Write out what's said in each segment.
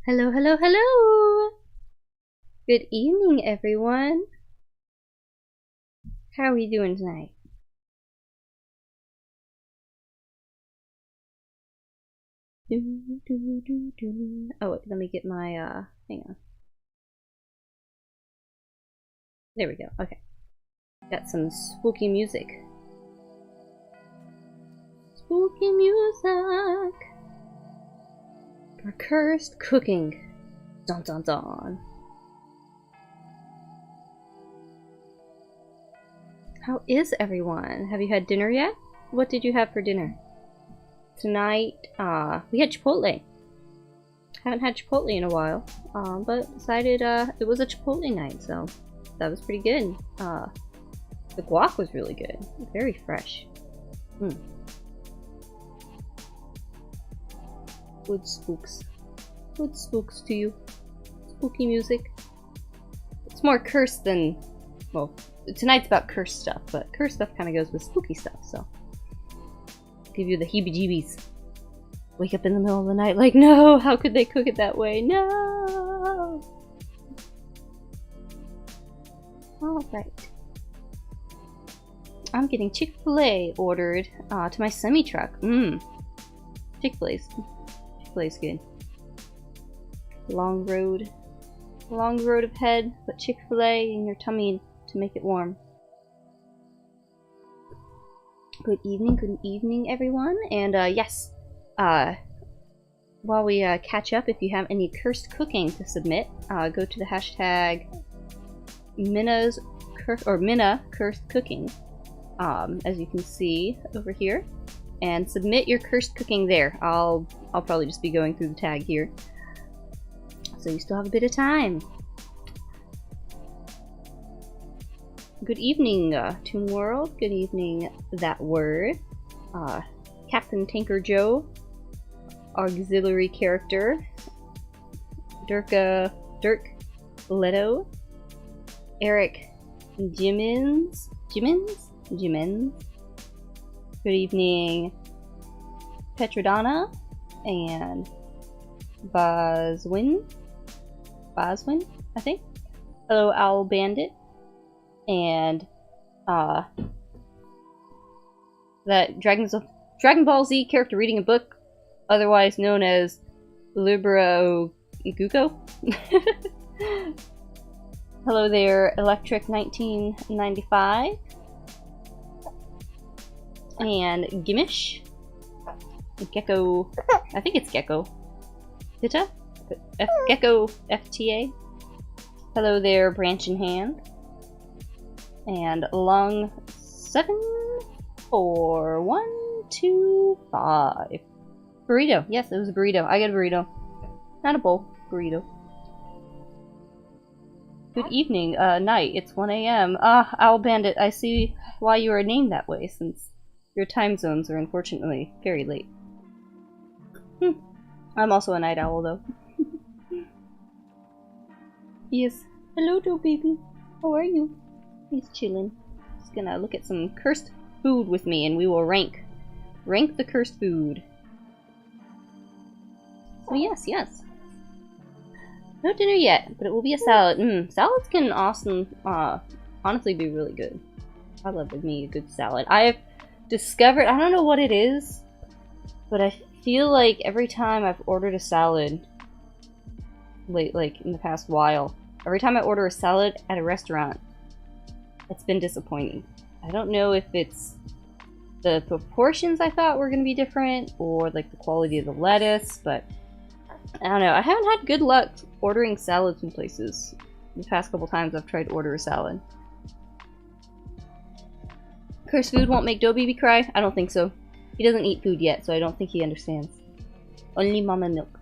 Hello, hello, hello! Good evening, everyone. How are we doing tonight? Oh, wait, let me get my, hang on. There we go, okay. Got some spooky music. Spooky music! For cursed cooking. Dun dun dun. How is everyone? Have you had dinner yet? What did you have for dinner? Tonight, we had Chipotle. Haven't had Chipotle in a while, but decided, it was a Chipotle night, so that was pretty good. The guac was really good. Very fresh. Good spooks. Good spooks to you. Spooky music. It's more cursed than... well, tonight's about cursed stuff, but cursed stuff kind of goes with spooky stuff, so... give you the heebie-jeebies. Wake up in the middle of the night like, no! How could they cook it that way? No! Alright. I'm getting Chick-fil-A ordered to my semi-truck. Chick-fil-A's good. Long road ahead, but Chick-fil-A in your tummy to make it warm. Good evening everyone, and yes, while we catch up, if you have any cursed cooking to submit, go to the hashtag Minna Cursed Cooking, as you can see over here, and submit your cursed cooking there. I'll probably just be going through the tag here, so you still have a bit of time. Good evening, Toon World. Good evening, That Word. Captain Tanker Joe, auxiliary character. Dirk Leto. Eric Jimmins. Good evening, Petrodonna and Boswin, I think. Hello, Owl Bandit. And that Dragon Ball Z character reading a book, otherwise known as Libra Guko. Hello there, Electric 1995. And Gimish. Gecko, I think it's Gecko. Hitta? Gecko FTA. Hello there, Branch in Hand. And Lung 74125. Burrito. Yes, it was a burrito. I get a burrito. Not a bowl. Burrito. Good evening. Night. It's 1 a.m. Owl Bandit, I see why you are named that way, since your time zones are unfortunately very late. I'm also a night owl, though. Yes. Hello, Joe baby. How are you? He's chilling. Just gonna look at some cursed food with me, and we will rank the cursed food. So yes. No dinner yet, but it will be a salad. Salads can honestly be really good. I love me a good salad. I have discovered, I don't know what it is, but I feel like every time I've ordered a salad, like in the past while, every time I order a salad at a restaurant, it's been disappointing. I don't know if it's the proportions I thought were going to be different, or like the quality of the lettuce, but I don't know. I haven't had good luck ordering salads from places the past couple times I've tried to order a salad. Cursed food won't make Doe Baby cry? I don't think so. He doesn't eat food yet, so I don't think he understands. Only mama milk.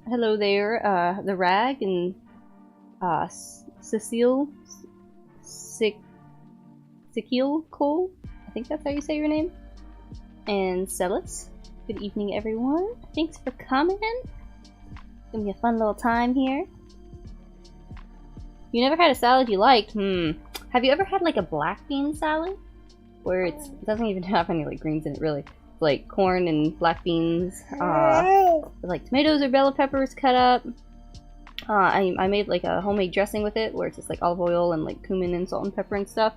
Hello there, the Rag and Cecile Cole. I think that's how you say your name. And Celis. Good evening, everyone. Thanks for coming. It's gonna be a fun little time here. You never had a salad you liked? Have you ever had like a black bean salad? Where it doesn't even have any like greens in it really. It's like corn and black beans, like tomatoes or bell peppers cut up. I made like a homemade dressing with it where it's just like olive oil and like cumin and salt and pepper and stuff.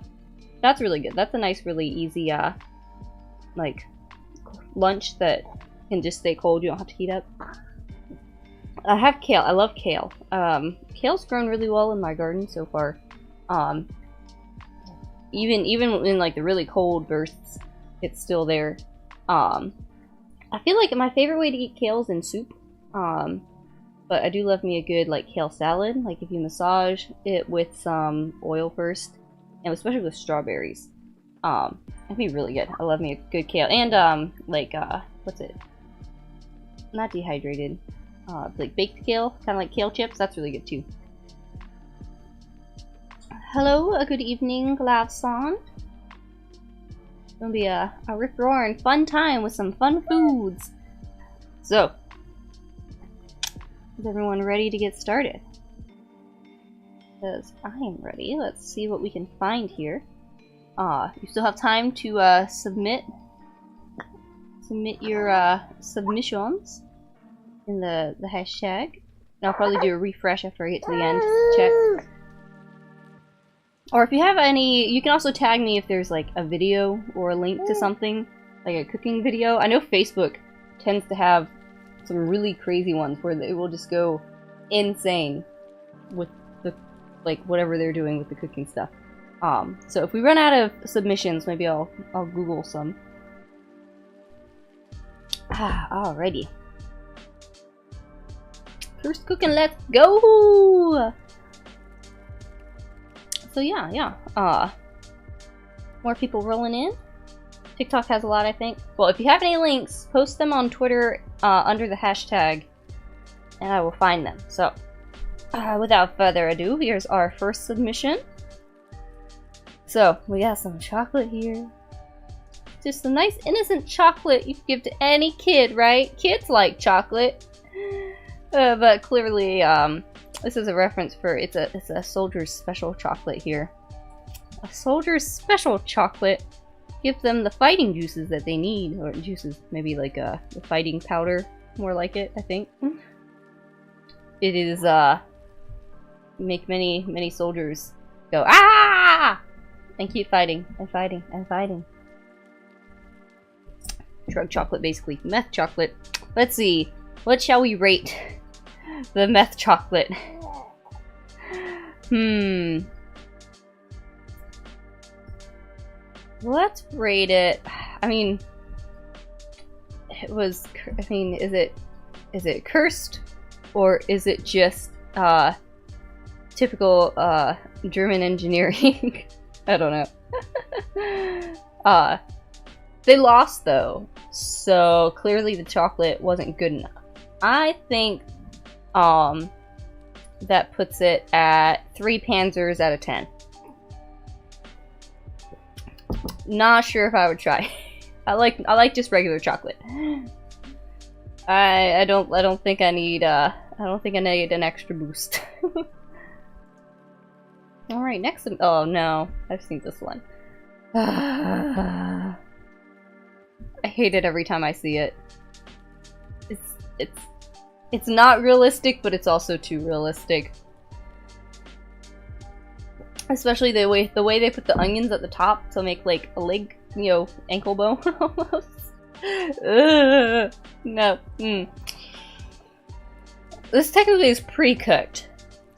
That's really good. That's a nice, really easy like lunch that can just stay cold. You don't have to heat up. I have kale. I love kale. Kale's grown really well in my garden so far. Even in like the really cold bursts, it's still there. I feel like my favorite way to eat kale is in soup. But I do love me a good like kale salad. Like if you massage it with some oil first, and especially with strawberries, it'd be really good. I love me a good kale and like what's it? Not dehydrated. Like baked kale, kind of like kale chips. That's really good too. Hello, a good evening, Glavson. It's gonna be a rip-roaring fun time with some fun foods. So, is everyone ready to get started? Because I am ready. Let's see what we can find here. You still have time to submit your submissions in the hashtag. And I'll probably do a refresh after I get to the end to check. Or if you have any, you can also tag me if there's like a video or a link to something, like a cooking video. I know Facebook tends to have some really crazy ones where they will just go insane with the like whatever they're doing with the cooking stuff. So if we run out of submissions, maybe I'll Google some. Alrighty. First cooking, let's go! So yeah. More people rolling in. TikTok has a lot, I think. Well, if you have any links, post them on Twitter under the hashtag, and I will find them. So, without further ado, here's our first submission. So, we got some chocolate here. Just a nice, innocent chocolate you can give to any kid, right? Kids like chocolate. But clearly, this is a reference for, it's a soldier's special chocolate here. A soldier's special chocolate gives them the fighting juices that they need. Or juices, maybe like the fighting powder, more like it, I think. It is, make many soldiers go, ah! And keep fighting, and fighting, and fighting. Drug chocolate, basically. Meth chocolate. Let's see. What shall we rate the meth chocolate? Let's rate it. I mean, is it cursed, or is it just typical German engineering? I don't know. They lost though, so clearly the chocolate wasn't good enough. I think that puts it at 3 Panzers out of 10. Not sure if I would try. I like just regular chocolate. I don't think I need an extra boost. All right, next. Oh no, I've seen this one. I hate it every time I see it. It's not realistic, but it's also too realistic. Especially the way they put the onions at the top to make like a leg, ankle bone almost. No. This technically is pre-cooked,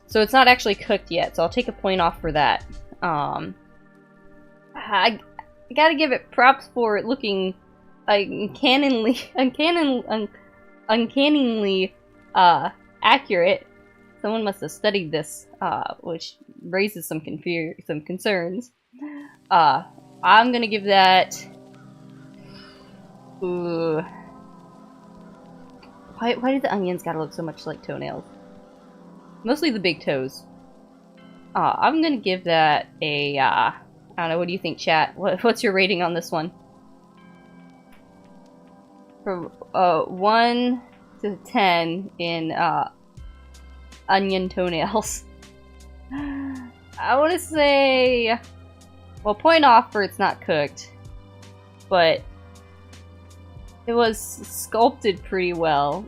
so it's not actually cooked yet. So I'll take a point off for that. I gotta give it props for it looking uncannily accurate. Someone must have studied this, which raises some concerns. I'm gonna give that. Ooh. Why do the onions gotta look so much like toenails? Mostly the big toes. I'm gonna give that a. I don't know. What do you think, chat? What's your rating on this one? From 1 to 10 in onion toenails. I want to say, well, point off for it's not cooked, but it was sculpted pretty well.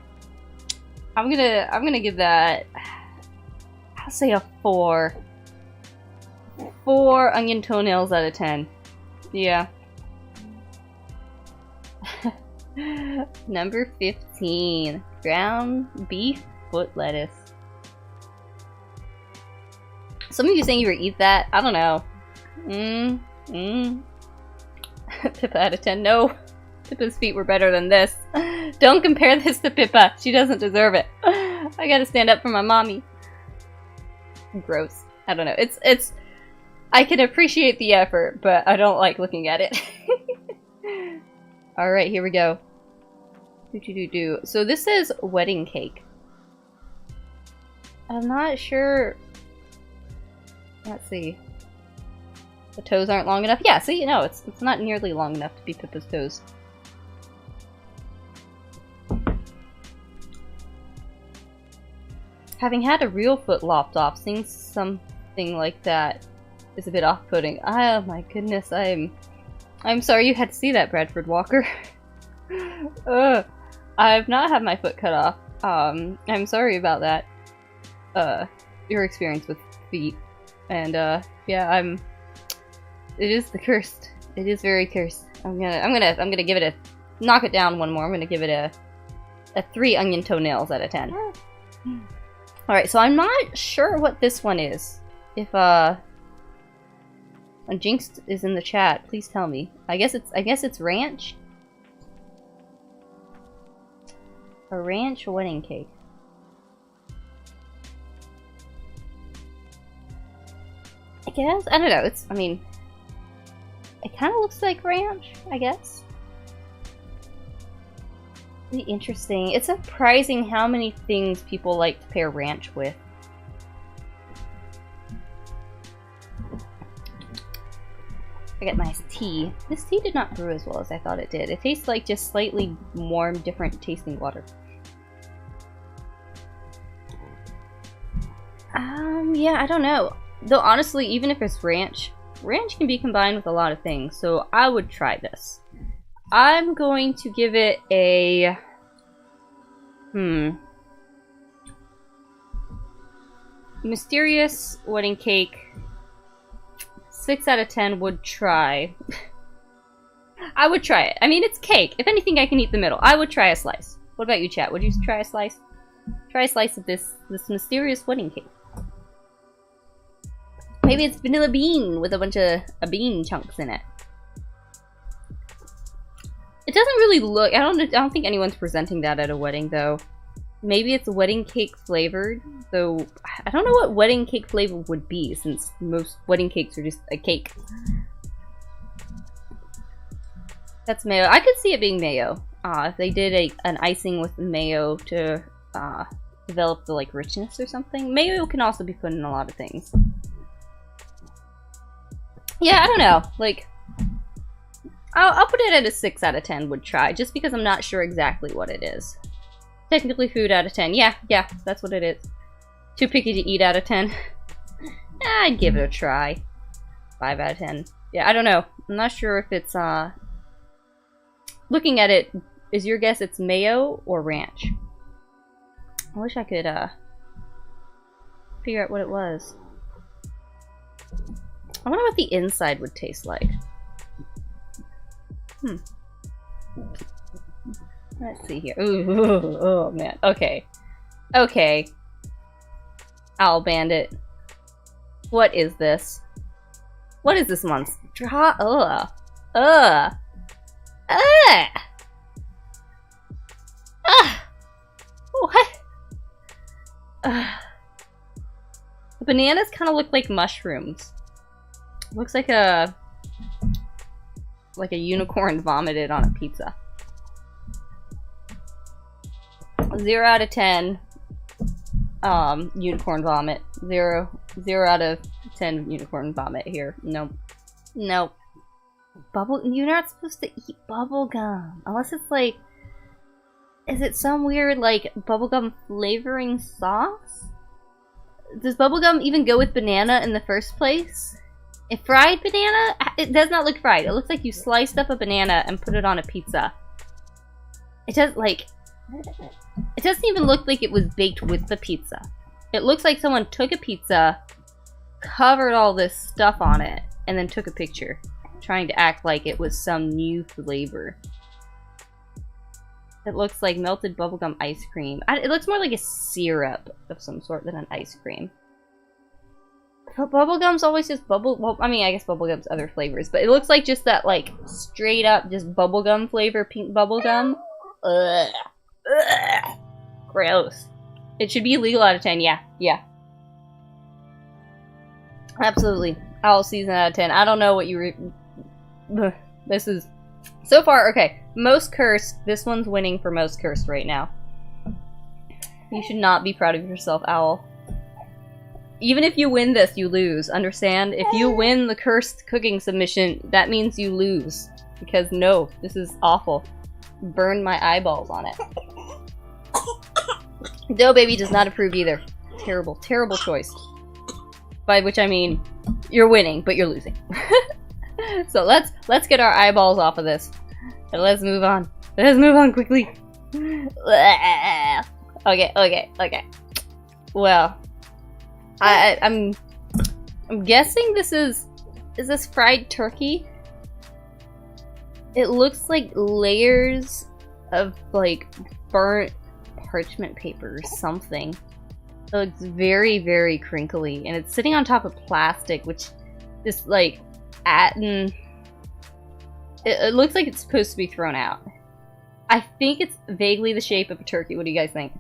I'm gonna give that, I'll say a 4. 4 onion toenails out of 10. Yeah. Number 15, ground beef foot lettuce. Some of you saying you would eat that? I don't know. Pippa out of 10. No. Pippa's feet were better than this. Don't compare this to Pippa. She doesn't deserve it. I gotta stand up for my mommy. Gross. I don't know. It's I can appreciate the effort, but I don't like looking at it. Alright, here we go. So this is wedding cake. I'm not sure. Let's see. The toes aren't long enough. Yeah, see, no, it's not nearly long enough to be Pippa's toes. Having had a real foot lopped off, seeing something like that is a bit off-putting. Oh my goodness, I'm sorry you had to see that, Bradford Walker. I've not had my foot cut off. I'm sorry about that. Your experience with feet. And yeah, it is the cursed. It is very cursed. I'm gonna give it a, knock it down one more. I'm gonna give it a 3 onion toenails out of 10. Alright, so I'm not sure what this one is. If Jinx is in the chat, please tell me. I guess it's ranch. A ranch wedding cake. I guess? I don't know. I mean, it kind of looks like ranch, I guess. Really interesting. It's surprising how many things people like to pair ranch with. I got nice tea. This tea did not brew as well as I thought it did. It tastes like just slightly warm, different tasting water. Yeah, I don't know. Though honestly, even if it's ranch can be combined with a lot of things, so I would try this. I'm going to give it a... Mysterious wedding cake. 6 out of 10 would try. I would try it. I mean, it's cake. If anything, I can eat the middle. I would try a slice. What about you, chat? Would you try a slice? Try a slice of this mysterious wedding cake. Maybe it's vanilla bean with a bunch of bean chunks in it. It doesn't really look... I don't think anyone's presenting that at a wedding, though. Maybe it's wedding cake flavored, though I don't know what wedding cake flavor would be, since most wedding cakes are just a cake. That's mayo. I could see it being mayo. If they did an icing with mayo to develop the like richness or something. Mayo can also be put in a lot of things. Yeah, I don't know. Like, I'll put it at a 6 out of 10 would try, just because I'm not sure exactly what it is. Technically food out of 10. Yeah, that's what it is. Too picky to eat out of 10. I'd give it a try. 5 out of 10. Yeah, I don't know. I'm not sure if it's, looking at it, is your guess it's mayo or ranch? I wish I could, figure out what it was. I wonder what the inside would taste like. Let's see here. Ooh, oh man. Okay. Okay. Owl Bandit. What is this? What is this monster? What? The bananas kind of look like mushrooms. Looks like a unicorn vomited on a pizza. 0 out of 10 unicorn vomit. 0 out of 10 unicorn vomit here. Nope. Nope. You're not supposed to eat bubblegum. Unless it's like... Is it some weird, like, bubblegum flavoring sauce? Does bubblegum even go with banana in the first place? A fried banana? It does not look fried. It looks like you sliced up a banana and put it on a pizza. It does, like... It doesn't even look like it was baked with the pizza. It looks like someone took a pizza, covered all this stuff on it, and then took a picture, trying to act like it was some new flavor. It looks like melted bubblegum ice cream. It looks more like a syrup of some sort than an ice cream. But bubblegum's always just bubble... Well, I mean, I guess bubblegum's other flavors, but it looks like just that, like, straight up just bubblegum flavor, pink bubblegum. Ugh. Ugh. Gross. It should be illegal out of 10, yeah. Yeah. Absolutely. All season out of 10. I don't know what you this is... So far, okay. Most cursed. This one's winning for most cursed right now. You should not be proud of yourself, Owl. Even if you win this, you lose. Understand? If you win the cursed cooking submission, that means you lose. Because no, this is awful. Burn my eyeballs on it. Dough Baby does not approve either. Terrible, terrible choice. By which I mean, you're winning, but you're losing. So let's get our eyeballs off of this. And let's move on. Let's move on quickly. Okay. Well, I'm guessing this is this fried turkey? It looks like layers of like burnt parchment paper or something. It looks very, very crinkly, and it's sitting on top of plastic, which just like it looks like it's supposed to be thrown out. I think it's vaguely the shape of a turkey. What do you guys think?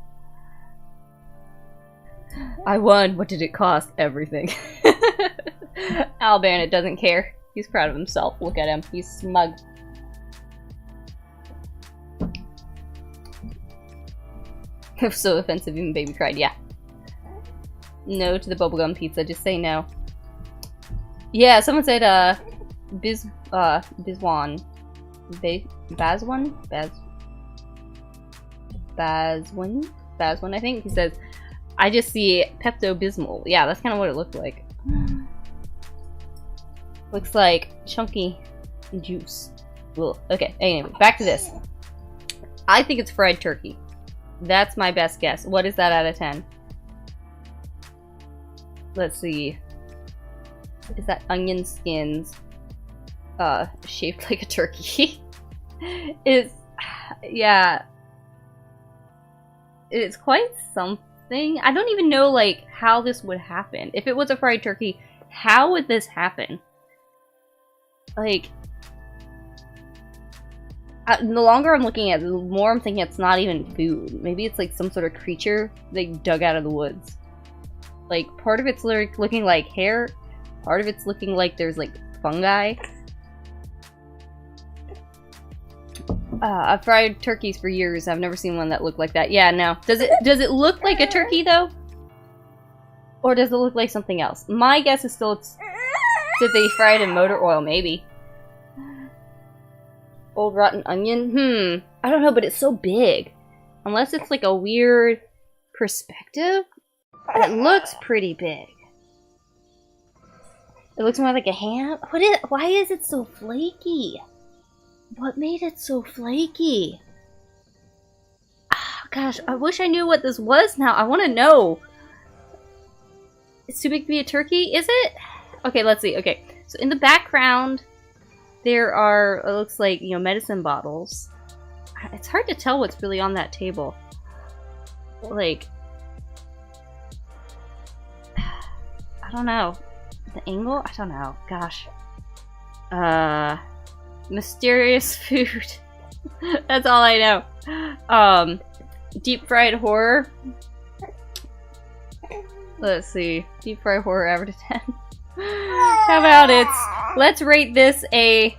I won. What did it cost? Everything. Al Barnett doesn't care. He's proud of himself. Look at him. He's smug. It was so offensive, even Baby cried. Yeah. No to the bubblegum pizza. Just say no. Yeah, someone said, Bizwan. Bazwan, I think. He says, I just see Pepto-Bismol. Yeah, that's kind of what it looked like. Looks like chunky juice. Ugh. Okay, anyway, back to this. I think it's fried turkey. That's my best guess. What is that out of 10? Let's see. Is that onion skins shaped like a turkey? Yeah. It's quite something. I don't even know, like, how this would happen. If it was a fried turkey, how would this happen? Like, the longer I'm looking at it, the more I'm thinking it's not even food. Maybe it's like some sort of creature they dug out of the woods. Like, part of it's looking like hair, part of it's looking like there's like fungi. I've fried turkeys for years. I've never seen one that looked like that. Yeah, no. Does it look like a turkey though? Or does it look like something else? My guess is still did they fry it in motor oil? Maybe. Old rotten onion? I don't know, but it's so big. Unless it's like a weird perspective. It looks pretty big. It looks more like a ham. Why is it so flaky? What made it so flaky? Oh, gosh, I wish I knew what this was now. I want to know. It's too big to be a turkey, is it? Okay, let's see. Okay, so in the background, there are, it looks like, you know, medicine bottles. It's hard to tell what's really on that table. Like, I don't know. The angle? I don't know. Gosh. Mysterious food. That's all I know. Deep fried horror. Let's see. Deep fried horror out of 10. How about let's rate this a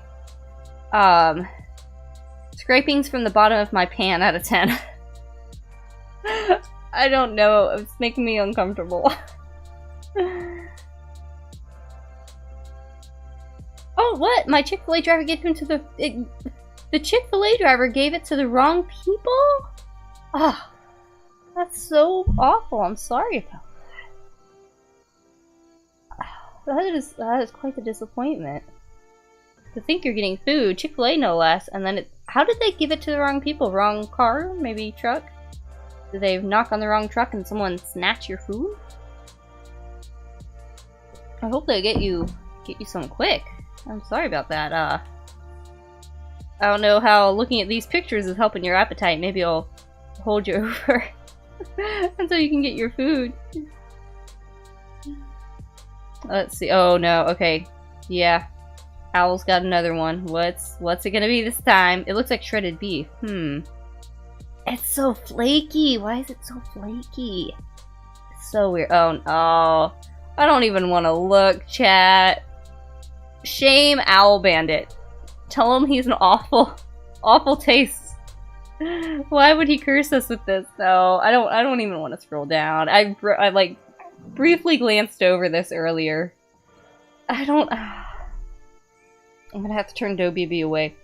scrapings from the bottom of my pan out of 10. I don't know. It's making me uncomfortable. Oh, what? My Chick-fil-A driver gave him to the Chick-fil-A driver gave it to the wrong people? Oh, that's so awful. I'm sorry about That is quite the disappointment. To think you're getting food, Chick-fil-A no less, and then how did they give it to the wrong people? Wrong car? Maybe truck? Did they knock on the wrong truck and someone snatch your food? I hope they get you some quick. I'm sorry about that. I don't know how looking at these pictures is helping your appetite. Maybe I'll hold you over until you can get your food. Let's see. Oh no. Okay. Yeah. Owl's got another one. What's it gonna be this time? It looks like shredded beef. It's so flaky. Why is it so flaky? It's so weird. Oh no. I don't even want to look, chat. Shame Owl Bandit. Tell him he's an awful taste. Why would he curse us with this? No, I don't even want to scroll down. I like briefly glanced over this earlier. I'm gonna have to turn Doughbaby away.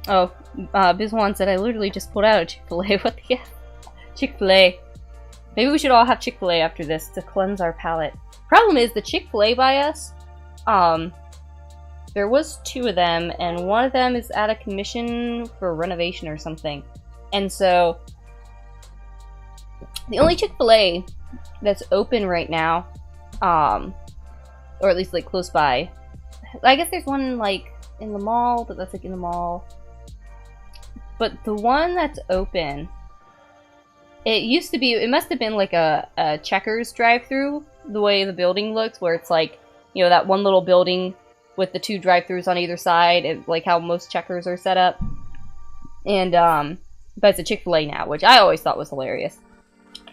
Oh, Bizwan said I literally just pulled out a Chick-fil-A. What the F? Chick-fil-A. Maybe we should all have Chick-fil-A after this to cleanse our palate. Problem is, the Chick-fil-A by us, there was 2 of them, and one of them is out of commission for renovation or something. And so, the only Chick-fil-A that's open right now, or at least like close by, I guess there's one like in the mall, but that's like in the mall. But the one that's open, it used to be, it must have been like a Checkers drive-thru, the way the building looks, where it's like, you know, that one little building with the 2 drive-thrus on either side, like how most Checkers are set up. And, but it's a Chick-fil-A now, which I always thought was hilarious.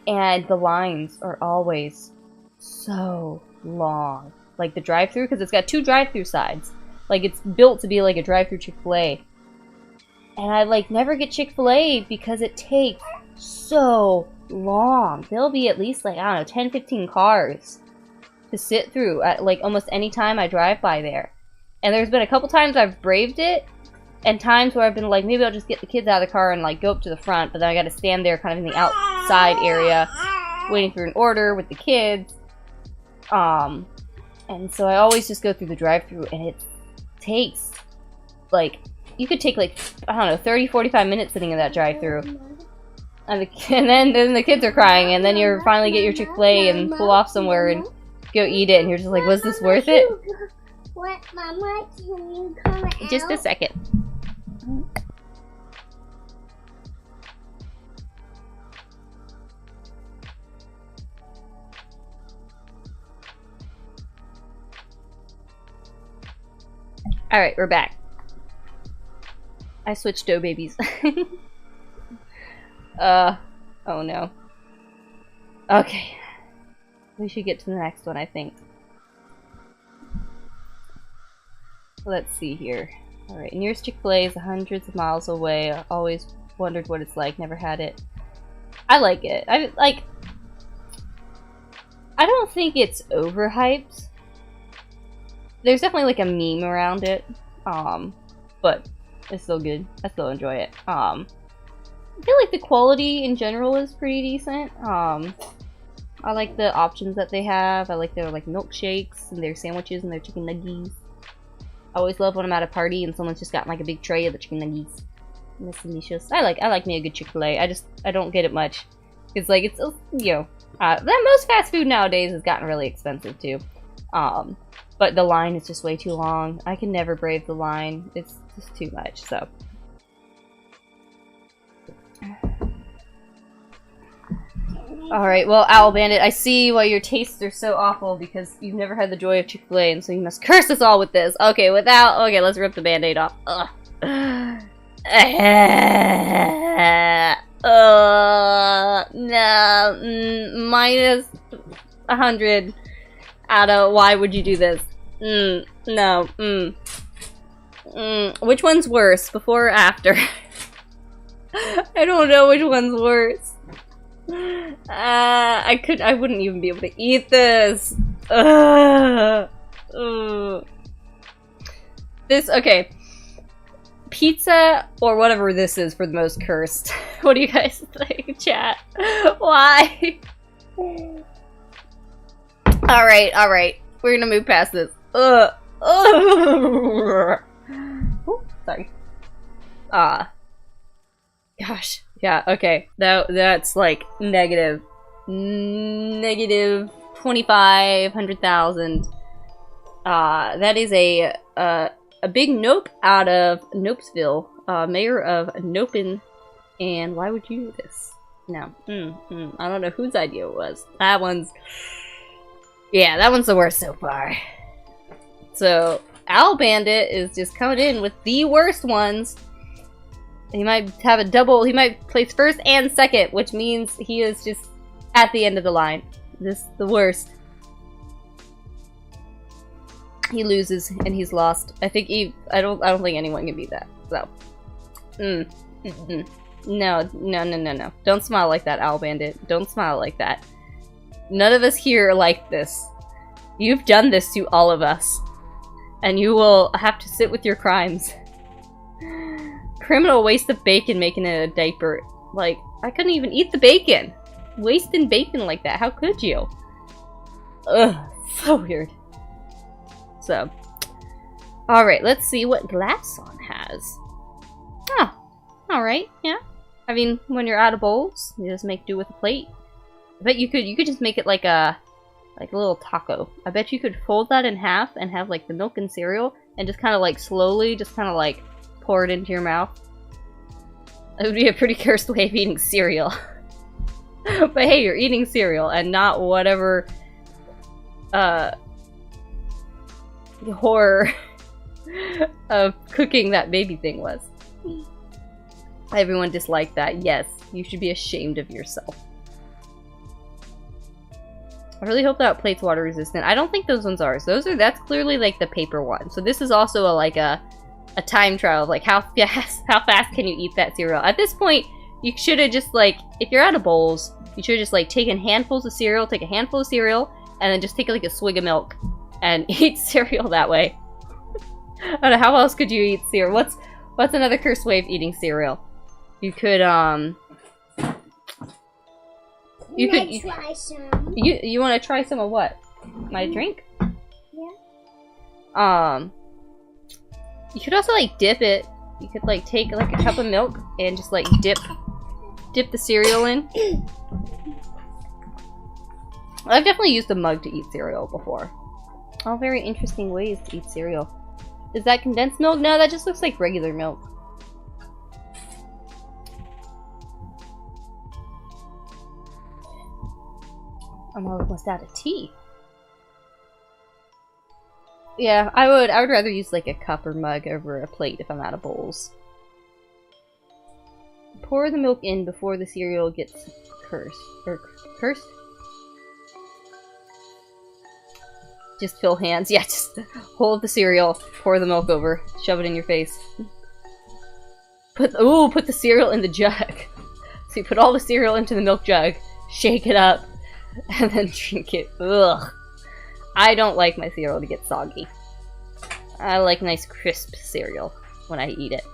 And the lines are always so long. Like the drive-thru, because it's got 2 drive-thru sides. Like it's built to be like a drive-thru Chick-fil-A. And I like never get Chick-fil-A because it takes so long. There'll be at least like, I don't know, 10-15 cars to sit through at like almost any time I drive by there. And there's been a couple times I've braved it, and times where I've been like, maybe I'll just get the kids out of the car and like go up to the front, but then I gotta stand there kind of in the outside area waiting for an order with the kids. And so I always just go through the drive-thru, and it takes like, you could take like, I don't know, 30-45 minutes sitting in that drive-thru. And then the kids are crying, and then you finally get your Chick-fil-A and pull off somewhere and go eat it, and you're just like, was this worth it? What, Mama? Can you come out? Just a second. Alright, we're back. I switched Doughbabies. Oh no. Okay. We should get to the next one, I think. Let's see here. Alright, nearest Chick-fil-A is hundreds of miles away. I always wondered what it's like, never had it. I like it. I don't think it's overhyped. There's definitely like a meme around it. But it's still good. I still enjoy it. I feel like the quality in general is pretty decent. I like the options that they have. I like their like milkshakes and their sandwiches and their chicken nuggies. I always love when I'm at a party and someone's just got like a big tray of the chicken nuggies. And it's delicious. I like me a good Chick-fil-A. I don't get it much. It's like, it's, you know, most fast food nowadays has gotten really expensive too. But the line is just way too long. I can never brave the line. It's just too much, so. Alright, well, Owl Bandit, I see why your tastes are so awful because you've never had the joy of Chick-fil-A, and so you must curse us all with this. Okay, okay, let's rip the Band-Aid off. Ugh. No, minus 100 out of why would you do this? No, Which one's worse, before or after? I don't know which one's worse. I wouldn't even be able to eat this. Okay. Pizza or whatever this is for the most cursed. What do you guys think, chat? Why? Alright, alright. We're gonna move past this. Ooh, sorry. Gosh. Yeah, okay. That's like negative 2,500,000. That is a big nope out of Nopesville. Mayor of Nopin. And why would you do this? No. I don't know whose idea it was. That one's... Yeah, that one's the worst so far. So, Owl Bandit is just coming in with the worst ones. He might have a double... He might place first and second, which means he is just at the end of the line. This is the worst. He loses and he's lost. I think I don't think anyone can beat that. So, No. Don't smile like that, Owl Bandit. Don't smile like that. None of us here are like this. You've done this to all of us. And you will have to sit with your crimes. Criminal waste of bacon making it a diaper. Like, I couldn't even eat the bacon. Wasting bacon like that. How could you? Ugh, so weird. So, alright, let's see what Glasson has. Oh, alright, yeah. I mean, when you're out of bowls, you just make do with a plate. I bet you could just make it like a little taco. I bet you could fold that in half and have like the milk and cereal and just kind of like slowly just kind of like pour it into your mouth. It would be a pretty cursed way of eating cereal. But hey, you're eating cereal and not whatever horror of cooking that baby thing was. Everyone disliked that. Yes, you should be ashamed of yourself. I really hope that plate's water resistant. I don't think those ones are. So that's clearly like the paper one. So this is also a time trial of like how fast can you eat that cereal. At this point, you should have just like, if you're out of bowls, you should have just like taken handfuls of cereal, take a handful of cereal, and then just take like a swig of milk and eat cereal that way. I don't know, how else could you eat cereal? What's another cursed way of eating cereal? You could try some. You want to try some of what? My drink? Yeah. You could also like dip it. You could like take like a cup of milk and just like dip the cereal in. I've definitely used a mug to eat cereal before. All very interesting ways to eat cereal. Is that condensed milk? No, that just looks like regular milk. I'm almost out of tea. Yeah, I would rather use like a cup or mug over a plate if I'm out of bowls. Pour the milk in before the cereal gets cursed. Just fill hands. Yeah, just hold the cereal, pour the milk over, shove it in your face. Put the cereal in the jug. So you put all the cereal into the milk jug, shake it up, and then drink it. Ugh. I don't like my cereal to get soggy. I like nice crisp cereal when I eat it.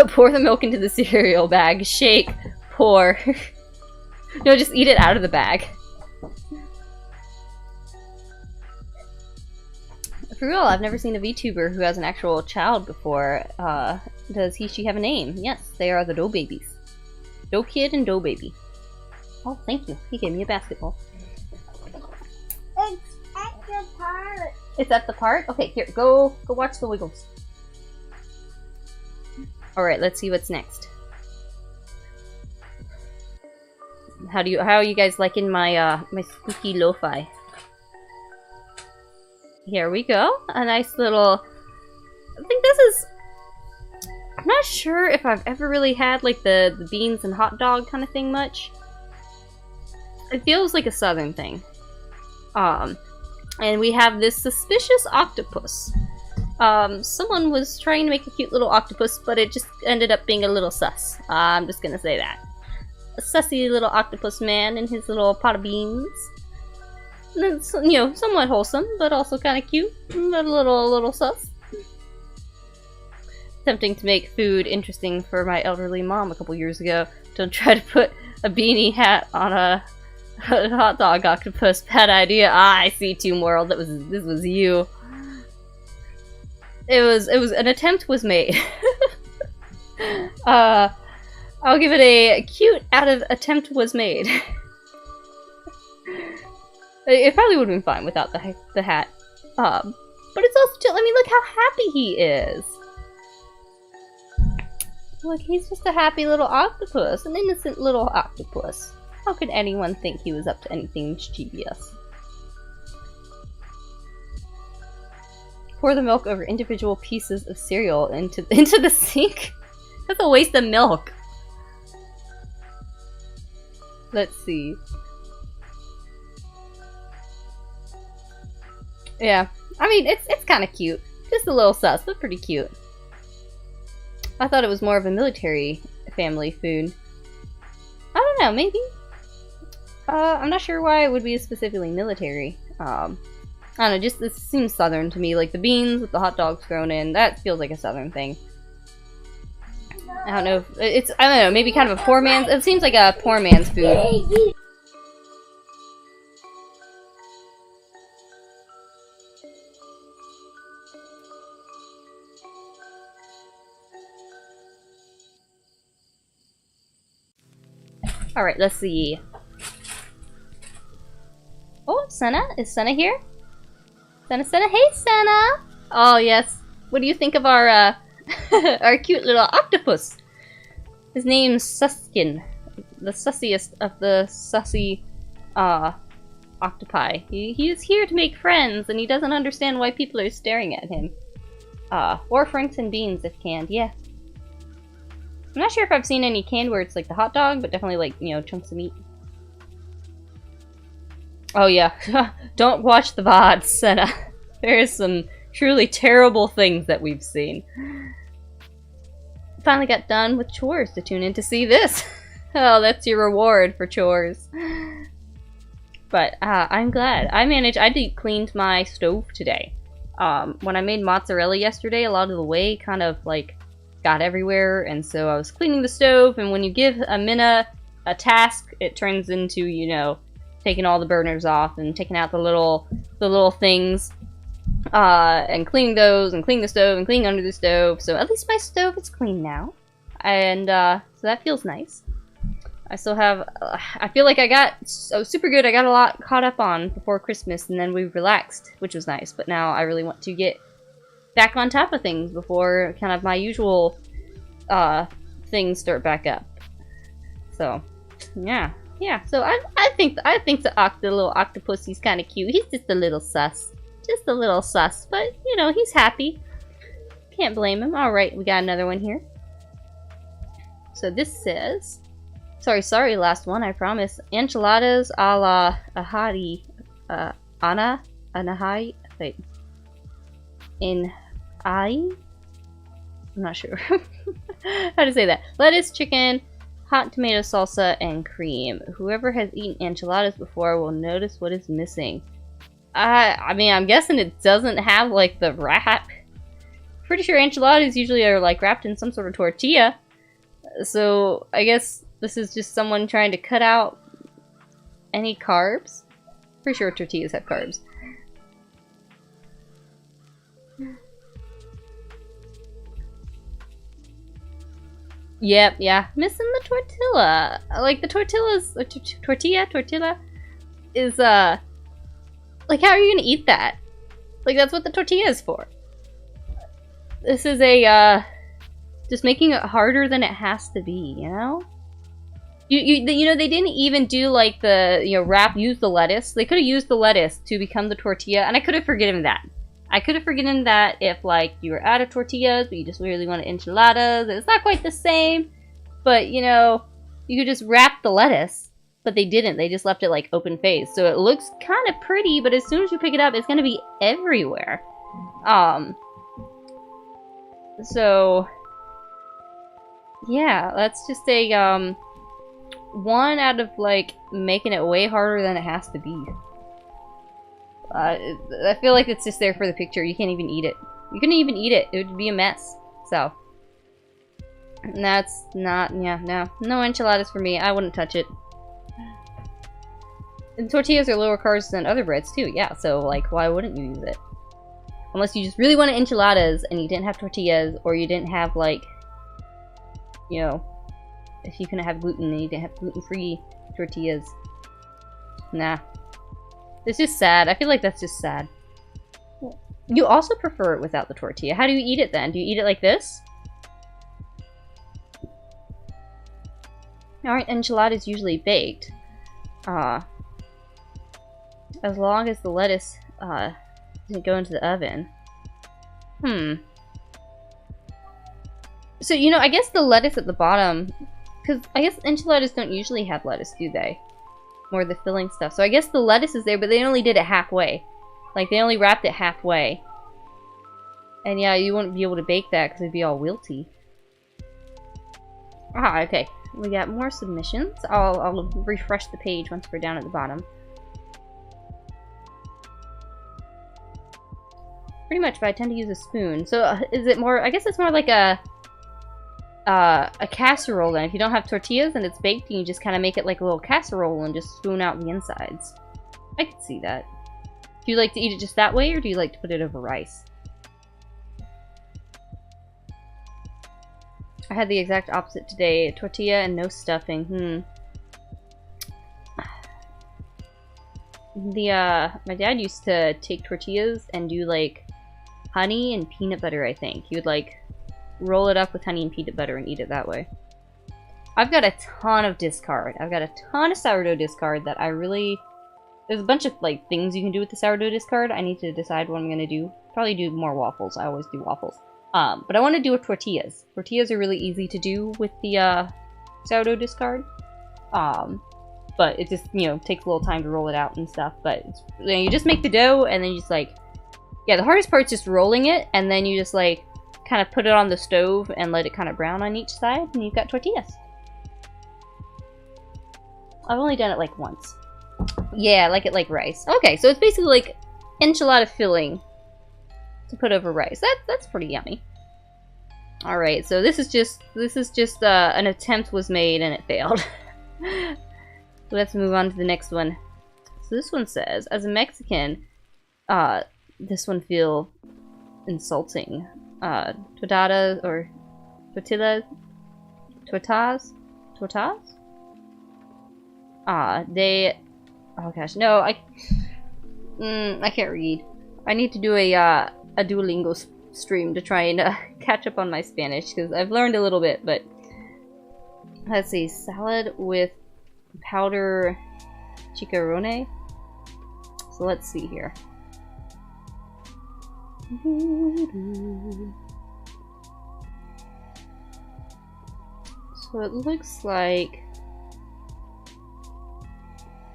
Pour the milk into the cereal bag, shake, pour. No, just eat it out of the bag. For real, I've never seen a VTuber who has an actual child before. Does he, she have a name? Yes, they are the Dough Babies. Dough Kid and Dough Baby. Oh, thank you. He gave me a basketball. It's at the part. It's at the part? Okay, here, go watch the Wiggles. Alright, let's see what's next. How are you guys liking my my spooky lo-fi? Here we go. A nice little... I think this is... I'm not sure if I've ever really had like the beans and hot dog kind of thing much. It feels like a southern thing. And we have this suspicious octopus. Someone was trying to make a cute little octopus, but it just ended up being a little sus. I'm just gonna say that. A sussy little octopus man in his little pot of beans. That's, you know, somewhat wholesome, but also kind of cute, but a little sus. Attempting to make food interesting for my elderly mom a couple years ago. Don't try to put a beanie hat on a Hot dog octopus, bad idea. Ah, I see Tomb World. This was you. It was an attempt was made. I'll give it a cute out of attempt was made. It probably would have been fine without the hat. But it's also just, I mean, look how happy he is. Look, he's just a happy little octopus, an innocent little octopus. How could anyone think he was up to anything mischievous? Pour the milk over individual pieces of cereal into the sink? That's a waste of milk. Let's see. Yeah, I mean, it's kind of cute. Just a little sus, but pretty cute. I thought it was more of a military family food. I don't know, maybe? I'm not sure why it would be specifically military. I don't know, just this seems southern to me. Like the beans with the hot dogs thrown in, that feels like a southern thing. I don't know if it's, I don't know, maybe kind of a poor man's, it seems like a poor man's food. Alright, let's see. Oh, Senna? Is Senna here? Senna? Hey, Senna! Oh, yes. What do you think of our, our cute little octopus? His name's Suskin. The sussiest of the sussy, octopi. He is here to make friends, and he doesn't understand why people are staring at him. Or franks and beans if canned, yeah. I'm not sure if I've seen any canned where it's like the hot dog, but definitely like, you know, chunks of meat. Oh yeah, don't watch the VODs, Senna. There's some truly terrible things that we've seen. Finally got done with chores to tune in to see this. Oh, that's your reward for chores. But I'm glad. I deep cleaned my stove today. When I made mozzarella yesterday, a lot of the whey kind of like got everywhere, and so I was cleaning the stove, and when you give a Minna a task, it turns into, you know, taking all the burners off and taking out the little things, and cleaning those, and cleaning the stove, and cleaning under the stove. So at least my stove is clean now, and so that feels nice. I still have, I feel like I got super good. I got a lot caught up on before Christmas, and then we relaxed, which was nice, but now I really want to get back on top of things before kind of my usual things start back up. So yeah. So I think the little octopus, he's kind of cute. He's just a little sus, but you know, he's happy. Can't blame him. All right, we got another one here. So this says, sorry, last one, I promise. Enchiladas a la ahadi, anahai. Wait. I'm not sure how to say that. Lettuce, chicken, hot tomato salsa, and cream. Whoever has eaten enchiladas before will notice what is missing. I mean, I'm guessing it doesn't have like the wrap. Pretty sure enchiladas usually are like wrapped in some sort of tortilla. So I guess this is just someone trying to cut out any carbs. Pretty sure tortillas have carbs. Yep, yeah. Missing the tortilla. Like, the tortillas... tortilla is, like, how are you gonna eat that? Like, that's what the tortilla is for. This is a, just making it harder than it has to be, you know? You know, they didn't even do, like, the, you know, use the lettuce. They could have used the lettuce to become the tortilla, and I could have forgiven that. I could have forgotten that if, like, you were out of tortillas, but you just really wanted enchiladas. It's not quite the same, but, you know, you could just wrap the lettuce, but they didn't. They just left it, like, open face. So it looks kind of pretty, but as soon as you pick it up, it's going to be everywhere. So, yeah, that's just a, one out of, like, making it way harder than it has to be. I feel like it's just there for the picture. You can't even eat it. You couldn't even eat it. It would be a mess. So, and that's not, yeah, no enchiladas for me. I wouldn't touch it. And tortillas are lower carbs than other breads too, yeah, so like why wouldn't you use it? Unless you just really wanted enchiladas and you didn't have tortillas, or you didn't have like, you know, if you couldn't have gluten and you didn't have gluten-free tortillas. Nah. It's just sad. I feel like that's just sad. You also prefer it without the tortilla. How do you eat it then? Do you eat it like this? Aren't enchiladas usually baked? As long as the lettuce didn't go into the oven. So, you know, I guess the lettuce at the bottom, because I guess enchiladas don't usually have lettuce, do they? More the filling stuff. So I guess the lettuce is there, but they only did it halfway. Like, they only wrapped it halfway. And yeah, you wouldn't be able to bake that because it'd be all wilty. Ah, okay. We got more submissions. I'll refresh the page once we're down at the bottom. Pretty much, but I tend to use a spoon. So is it more, I guess it's more like a casserole then. If you don't have tortillas and it's baked, you just kind of make it like a little casserole and just spoon out the insides. I could see that. Do you like to eat it just that way, or do you like to put it over rice? I had the exact opposite today. Tortilla and no stuffing. My dad used to take tortillas and do like honey and peanut butter, I think. He would like roll it up with honey and peanut butter and eat it that way. I've got a ton of discard. I've got a ton of sourdough discard that I really... There's a bunch of like things you can do with the sourdough discard. I need to decide what I'm going to do. Probably do more waffles. I always do waffles. But I want to do with tortillas. Tortillas are really easy to do with the sourdough discard. But it just, you know, takes a little time to roll it out and stuff. But it's, you know, you just make the dough and then you just like... Yeah, the hardest part's just rolling it, and then you just like kind of put it on the stove and let it kind of brown on each side, and you've got tortillas. I've only done it like once. Yeah, I like it like rice. Okay, so it's basically like enchilada filling to put over rice. That's pretty yummy. All right, so this is just an attempt was made and it failed. Let's move on to the next one. So this one says, as a Mexican, this one feel insulting. Tortadas or tortillas, tortas. They. Oh gosh, no, I can't read. I need to do a Duolingo stream to try and catch up on my Spanish, because I've learned a little bit, but let's see, salad with powder chicharrone. So let's see here. So it looks like...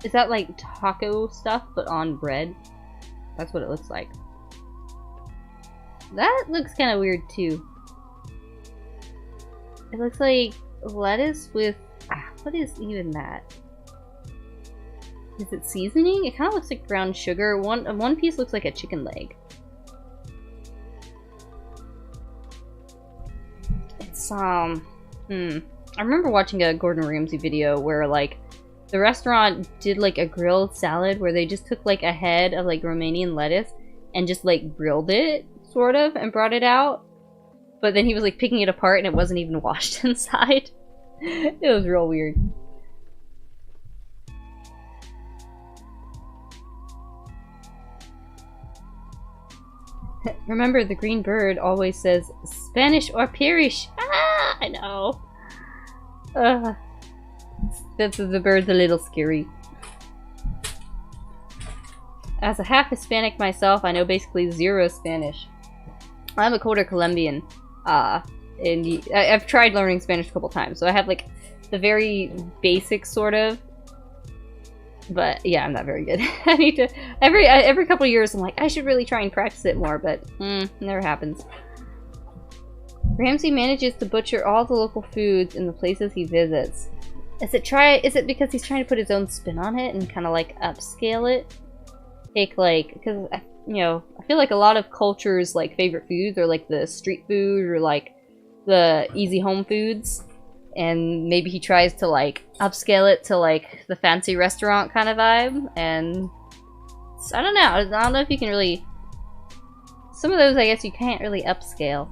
Is that like taco stuff, but on bread? That's what it looks like. That looks kind of weird too. It looks like lettuce with... what is even that? Is it seasoning? It kind of looks like brown sugar. One piece looks like a chicken leg. It's, I remember watching a Gordon Ramsay video where, like, the restaurant did, like, a grilled salad where they just took, like, a head of, like, Romanian lettuce and just, like, grilled it, sort of, and brought it out. But then he was, like, picking it apart and it wasn't even washed inside. It was real weird. Remember, the green bird always says, Spanish or perish! Ah, I know. The bird's a little scary. As a half Hispanic myself, I know basically zero Spanish. I'm a quarter Colombian. And I've tried learning Spanish a couple times, so I have like the very basic sort of. But yeah, I'm not very good. I need to every couple of years I'm like, I should really try and practice it more, but never happens. Ramsay manages to butcher all the local foods in the places he visits. Is it because he's trying to put his own spin on it and kind of like upscale it? Take like, because you know, I feel like a lot of cultures' like favorite foods are like the street food or like the easy home foods. and maybe he tries to like upscale it to like the fancy restaurant kind of vibe, and I don't know. I don't know if you can really. Some of those, I guess, you can't really upscale.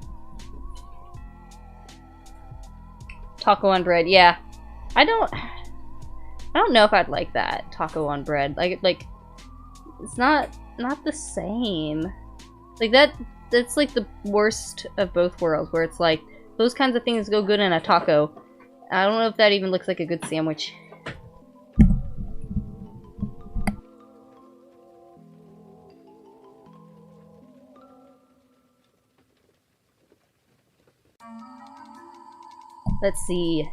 Taco on bread, yeah. I don't know if I'd like that taco on bread. Like, it's not the same. Like that's like the worst of both worlds, where it's like those kinds of things go good in a taco. I don't know if that even looks like a good sandwich. Let's see.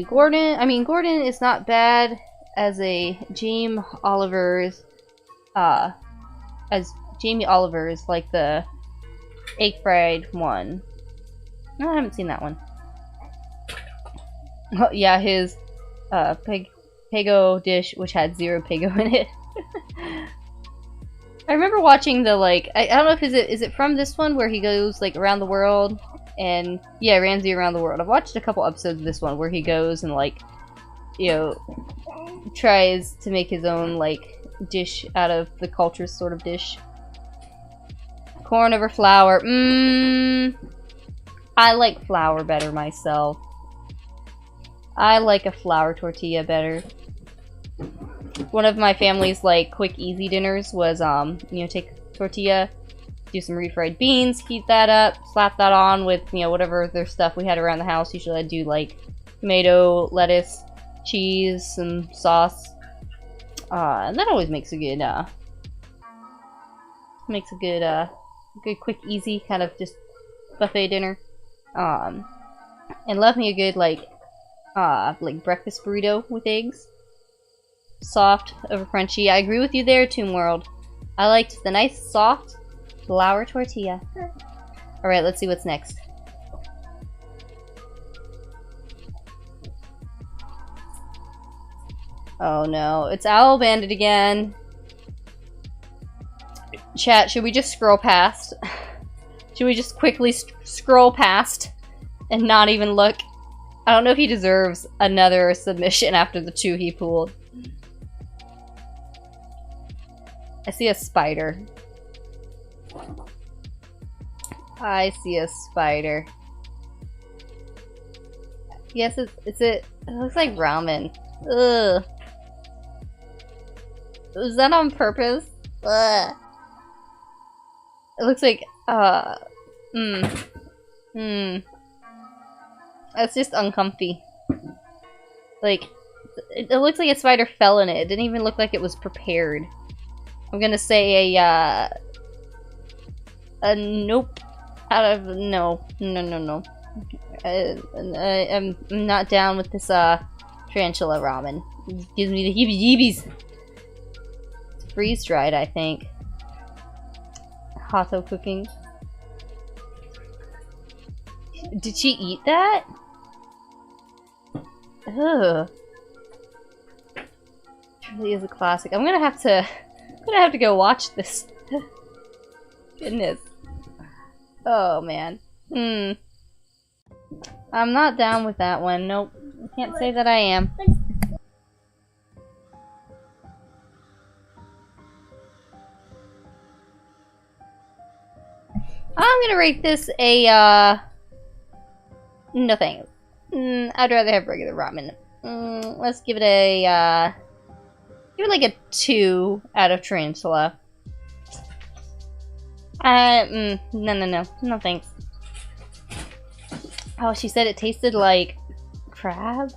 Gordon. I mean, Gordon is not bad as a Jamie Oliver's, like the egg fried one. No, I haven't seen that one. Oh, yeah, his Pego dish, which had 0 Pego in it. I remember watching the, like, I don't know if is it from this one where he goes like around the world, and yeah, Ramsay around the world. I've watched a couple episodes of this one where he goes and like, you know, tries to make his own like dish out of the culture sort of dish. Corn over flour. I like flour better myself. I like a flour tortilla better. One of my family's like quick easy dinners was you know, take tortilla, do some refried beans, heat that up, slap that on with, you know, whatever other stuff we had around the house. Usually I'd do like tomato, lettuce, cheese, some sauce. And that always makes a good good quick easy kind of just buffet dinner. And love me a good like breakfast burrito with eggs. Soft over crunchy. I agree with you there, Toon World. I liked the nice soft flour tortilla. Alright, let's see what's next. Oh no, it's Owl Bandit again. Chat, should we just scroll past? Should we just quickly scroll past and not even look? I don't know if he deserves another submission after the 2 he pulled. I see a spider. I see a spider. Yes, it looks like ramen. Ugh. Was that on purpose? Ugh. It looks like, That's just uncomfy. Like, it looks like a spider fell in it. It didn't even look like it was prepared. I'm gonna say a nope. No. I'm not down with this, tarantula ramen. It gives me the heebie-jeebies. It's freeze-dried, I think. Hato cooking. Did she eat that? Ugh. It really is a classic. I'm gonna have to go watch this. Goodness. Oh man. I'm not down with that one. Nope. I can't say that I am. I'm gonna rate this a no thanks. I'd rather have regular ramen. Let's give it a give it like a 2 out of tarantula. No thanks. Oh, she said it tasted like crab?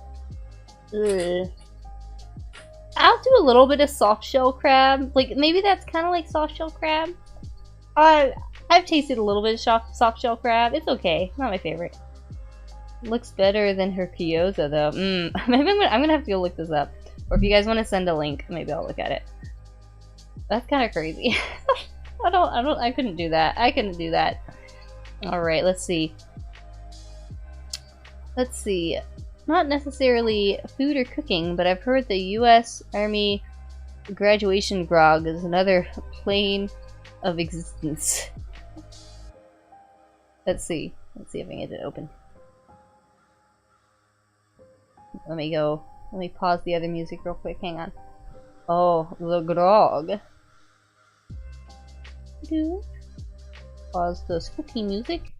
Ugh. I'll do a little bit of soft shell crab. Like, maybe that's kind of like soft shell crab. I've tasted a little bit of soft shell crab. It's okay. Not my favorite. Looks better than her gyoza though. Maybe I'm gonna have to go look this up. Or if you guys want to send a link, maybe I'll look at it. That's kind of crazy. I couldn't do that. I couldn't do that. Alright, let's see. Let's see. Not necessarily food or cooking, but I've heard the U.S. Army graduation grog is another plane of existence. Let's see. Let's see if I can get it open. Let me pause the other music real quick, hang on. Oh, the grog. Pause the spooky music.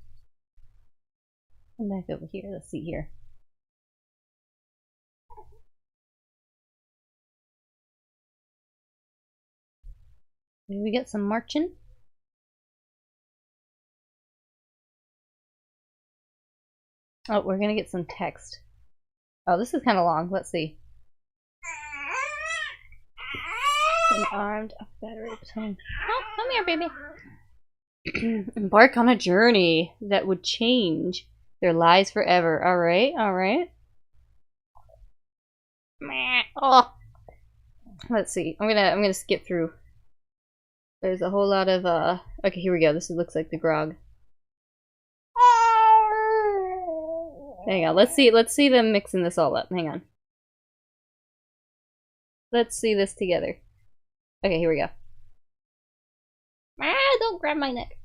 Come back over here, let's see here. Did we get some marching? Oh, we're gonna get some text. Oh, this is kind of long. Let's see. An armed battery battalion. Oh, come here, baby. Embark on a journey that would change their lives forever. All right, all right. Oh, let's see. I'm gonna skip through. There's a whole lot of Okay, here we go. This looks like the grog. Hang on. Let's see them mixing this all up. Hang on. Let's see this together. Okay, here we go. Ah, don't grab my neck.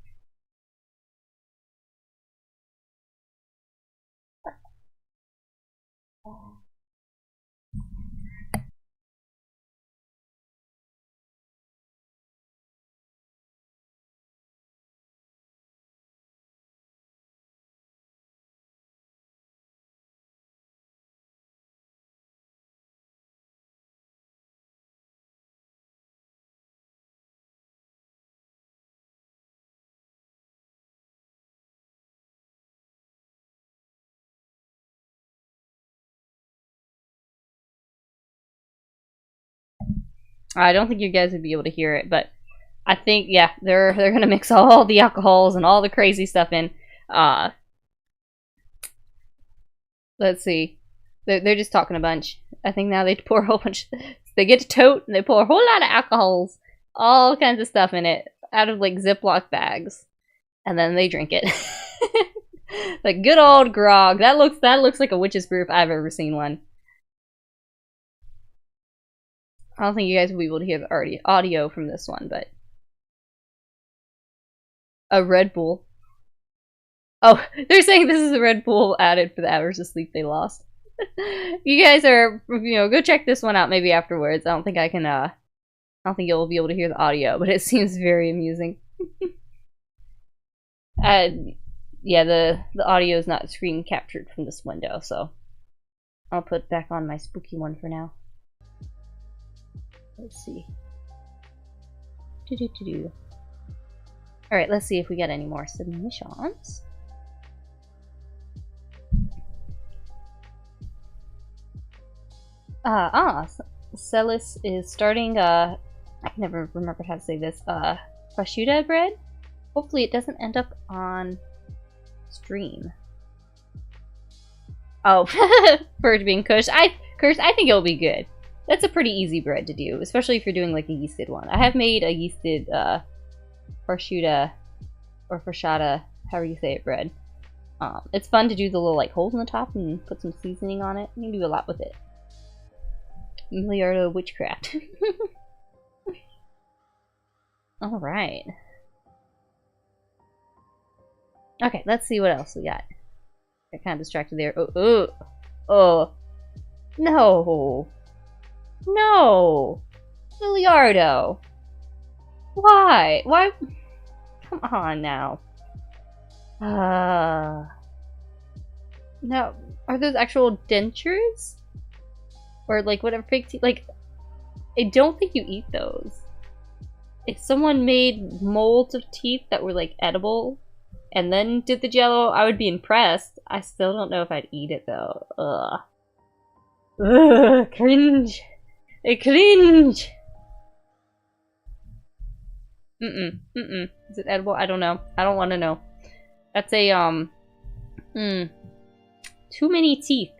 I don't think you guys would be able to hear it, but I think, yeah, they're gonna mix all the alcohols and all the crazy stuff in. Let's see. They're just talking a bunch. I think now they pour a whole bunch. They get to tote and they pour a whole lot of alcohols, all kinds of stuff in it, out of like Ziploc bags, and then they drink it. Like good old grog. That looks like a witch's brew if I've ever seen one. I don't think you guys will be able to hear the audio from this one, but a Red Bull. Oh, they're saying this is a Red Bull added for the hours of sleep they lost. You guys are, go check this one out maybe afterwards. I don't think you'll be able to hear the audio, but it seems very amusing. Yeah, the audio is not screen captured from this window, so I'll put back on my spooky one for now. Let's see. Alright, let's see if we get any more submissions. Celis is starting, I can never remember how to say this, prosciutto bread? Hopefully it doesn't end up on stream. Oh, for it being kush. I think it'll be good. That's a pretty easy bread to do, especially if you're doing like a yeasted one. I have made a yeasted prosciutto or prosciutto, however you say it, bread. It's fun to do the little like holes in the top and put some seasoning on it. You can do a lot with it. Miliardo witchcraft. All right. Okay, let's see what else we got. Got kind of distracted there. Oh, no. No! Miliardo! Why? Why? Come on now. Now, are those actual dentures? Or like whatever fake teeth? Like, I don't think you eat those. If someone made molds of teeth that were like edible and then did the Jello, I would be impressed. I still don't know if I'd eat it though. Ugh, cringe. I cringe! Is it edible? I don't know. I don't want to know. That's a, too many teeth.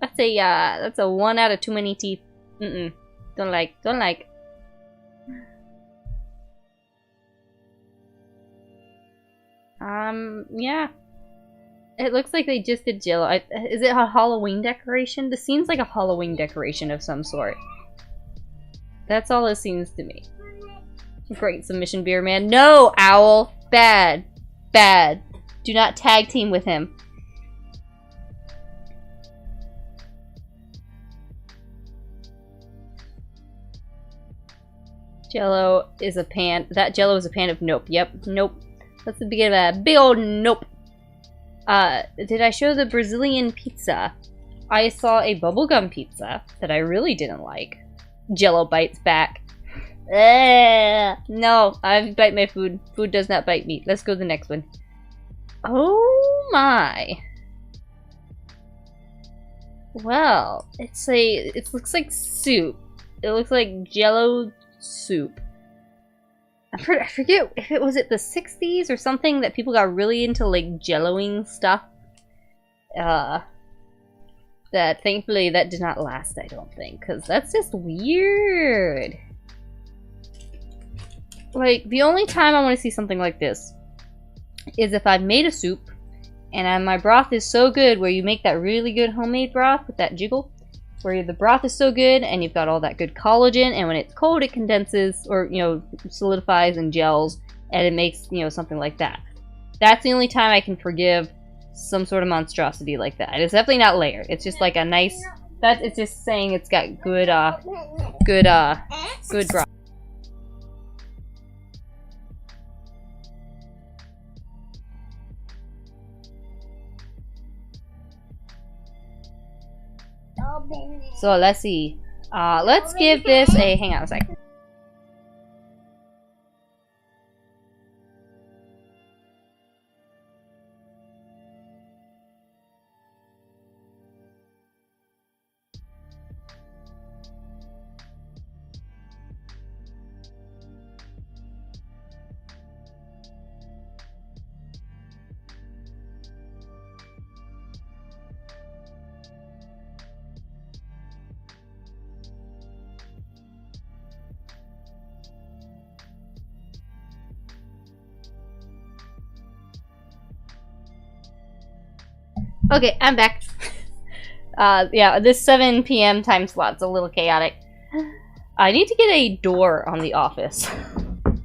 That's a 1 out of too many teeth. Don't like. Yeah. It looks like they just did Jello. Is it a Halloween decoration? This seems like a Halloween decoration of some sort. That's all it seems to me. Great submission, Beer Man. No, Owl! Bad. Bad. Do not tag team with him. Jello is a pan. That Jello is a pan of nope. Yep, nope. That's the beginning of a big old nope. Did I show the Brazilian pizza? I saw a bubblegum pizza that I really didn't like. Jello bites back. No, I bite my food. Food does not bite me. Let's go to the next one. Oh my. Well, it looks like soup. It looks like Jello soup. I forget if it was the 60s or something that people got really into like Jelloing stuff. That thankfully that did not last, I don't think, because that's just weird. Like, the only time I want to see something like this is if I've made a soup and my broth is so good, where you make that really good homemade broth with that jiggle, where the broth is so good and you've got all that good collagen, and when it's cold it condenses or, you know, solidifies and gels, and it makes, you know, something like that. That's the only time I can forgive some sort of monstrosity like that. It's definitely not layered. It's just like a nice, it's just saying it's got good broth. So let's see. Let's give this a, hang on a second. Okay, I'm back. Yeah, this 7 p.m. time slot's a little chaotic. I need to get a door on the office.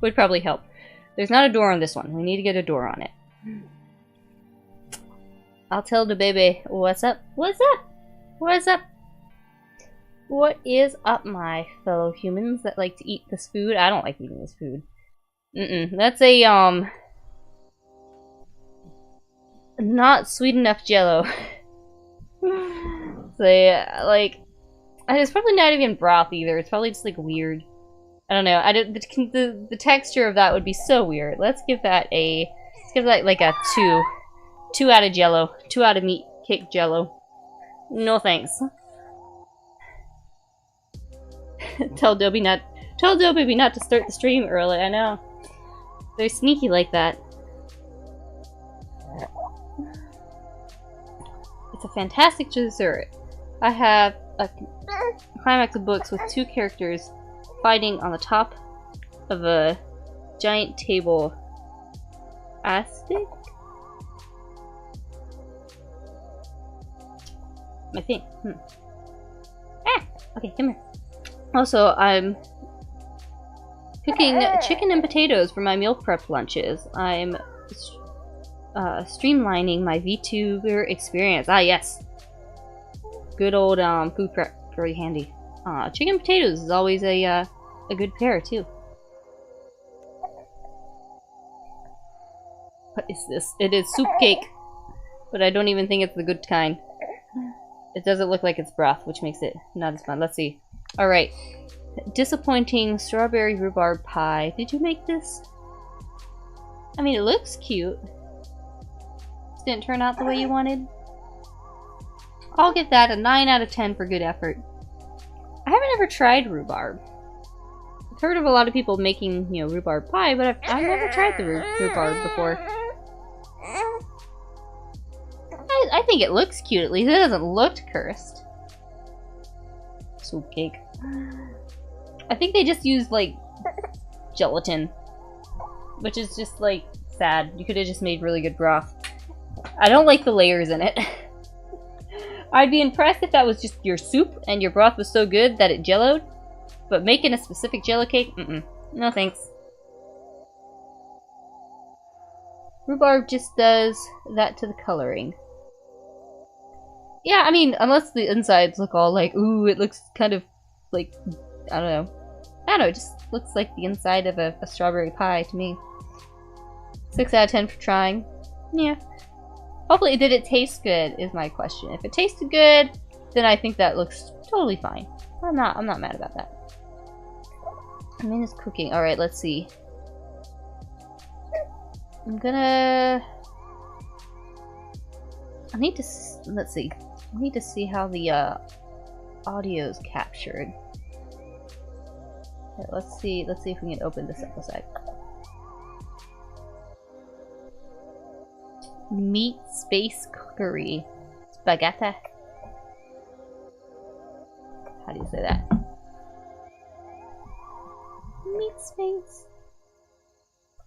Would probably help. There's not a door on this one. We need to get a door on it. I'll tell the baby, what's up? What's up? What's up? What is up, my fellow humans that like to eat this food? I don't like eating this food. That's a, not sweet enough Jello. So yeah, like, it's probably not even broth either. It's probably just like weird. I don't know. The texture of that would be so weird. Let's give that like a 2. 2 out of Jello. 2 out of meat cake Jello. No thanks. Tell Dobby not to start the stream early. I know. They're sneaky like that. It's a fantastic dessert. I have a climax of books with 2 characters fighting on the top of a giant table. Astic? My thing. Okay, come here. Also, I'm cooking chicken and potatoes for my meal prep lunches. I'm streamlining my VTuber experience. Ah, yes. Good old food prep, very handy. Chicken and potatoes is always a good pair too. What is this? It is soup cake, but I don't even think it's the good kind. It doesn't look like it's broth, which makes it not as fun. Let's see. All right, disappointing strawberry rhubarb pie. Did you make this? I mean, it looks cute. Didn't turn out the way you wanted. I'll give that a 9 out of 10 for good effort. I haven't ever tried rhubarb. I've heard of a lot of people making, you know, rhubarb pie, but I've never tried the rhubarb before. I think it looks cute, at least. It doesn't look cursed. Soup cake. I think they just used, like, gelatin. Which is just, like, sad. You could have just made really good broth. I don't like the layers in it. I'd be impressed if that was just your soup and your broth was so good that it jelloed. But making a specific Jello cake? No thanks. Rhubarb just does that to the coloring. Yeah, I mean, unless the insides look all like, ooh, it looks kind of like, I don't know. I don't know, it just looks like the inside of a strawberry pie to me. 6 out of 10 for trying. Yeah. Hopefully, did it taste good is my question. If it tasted good, then I think that looks totally fine. I'm not mad about that. I mean, it's cooking. Alright, let's see. I'm gonna... I need to... Let's see. I need to see how the audio is captured. Okay, let's see if we can open this up a sec. Meat space cookery. Spaghetti. How do you say that? Meat space.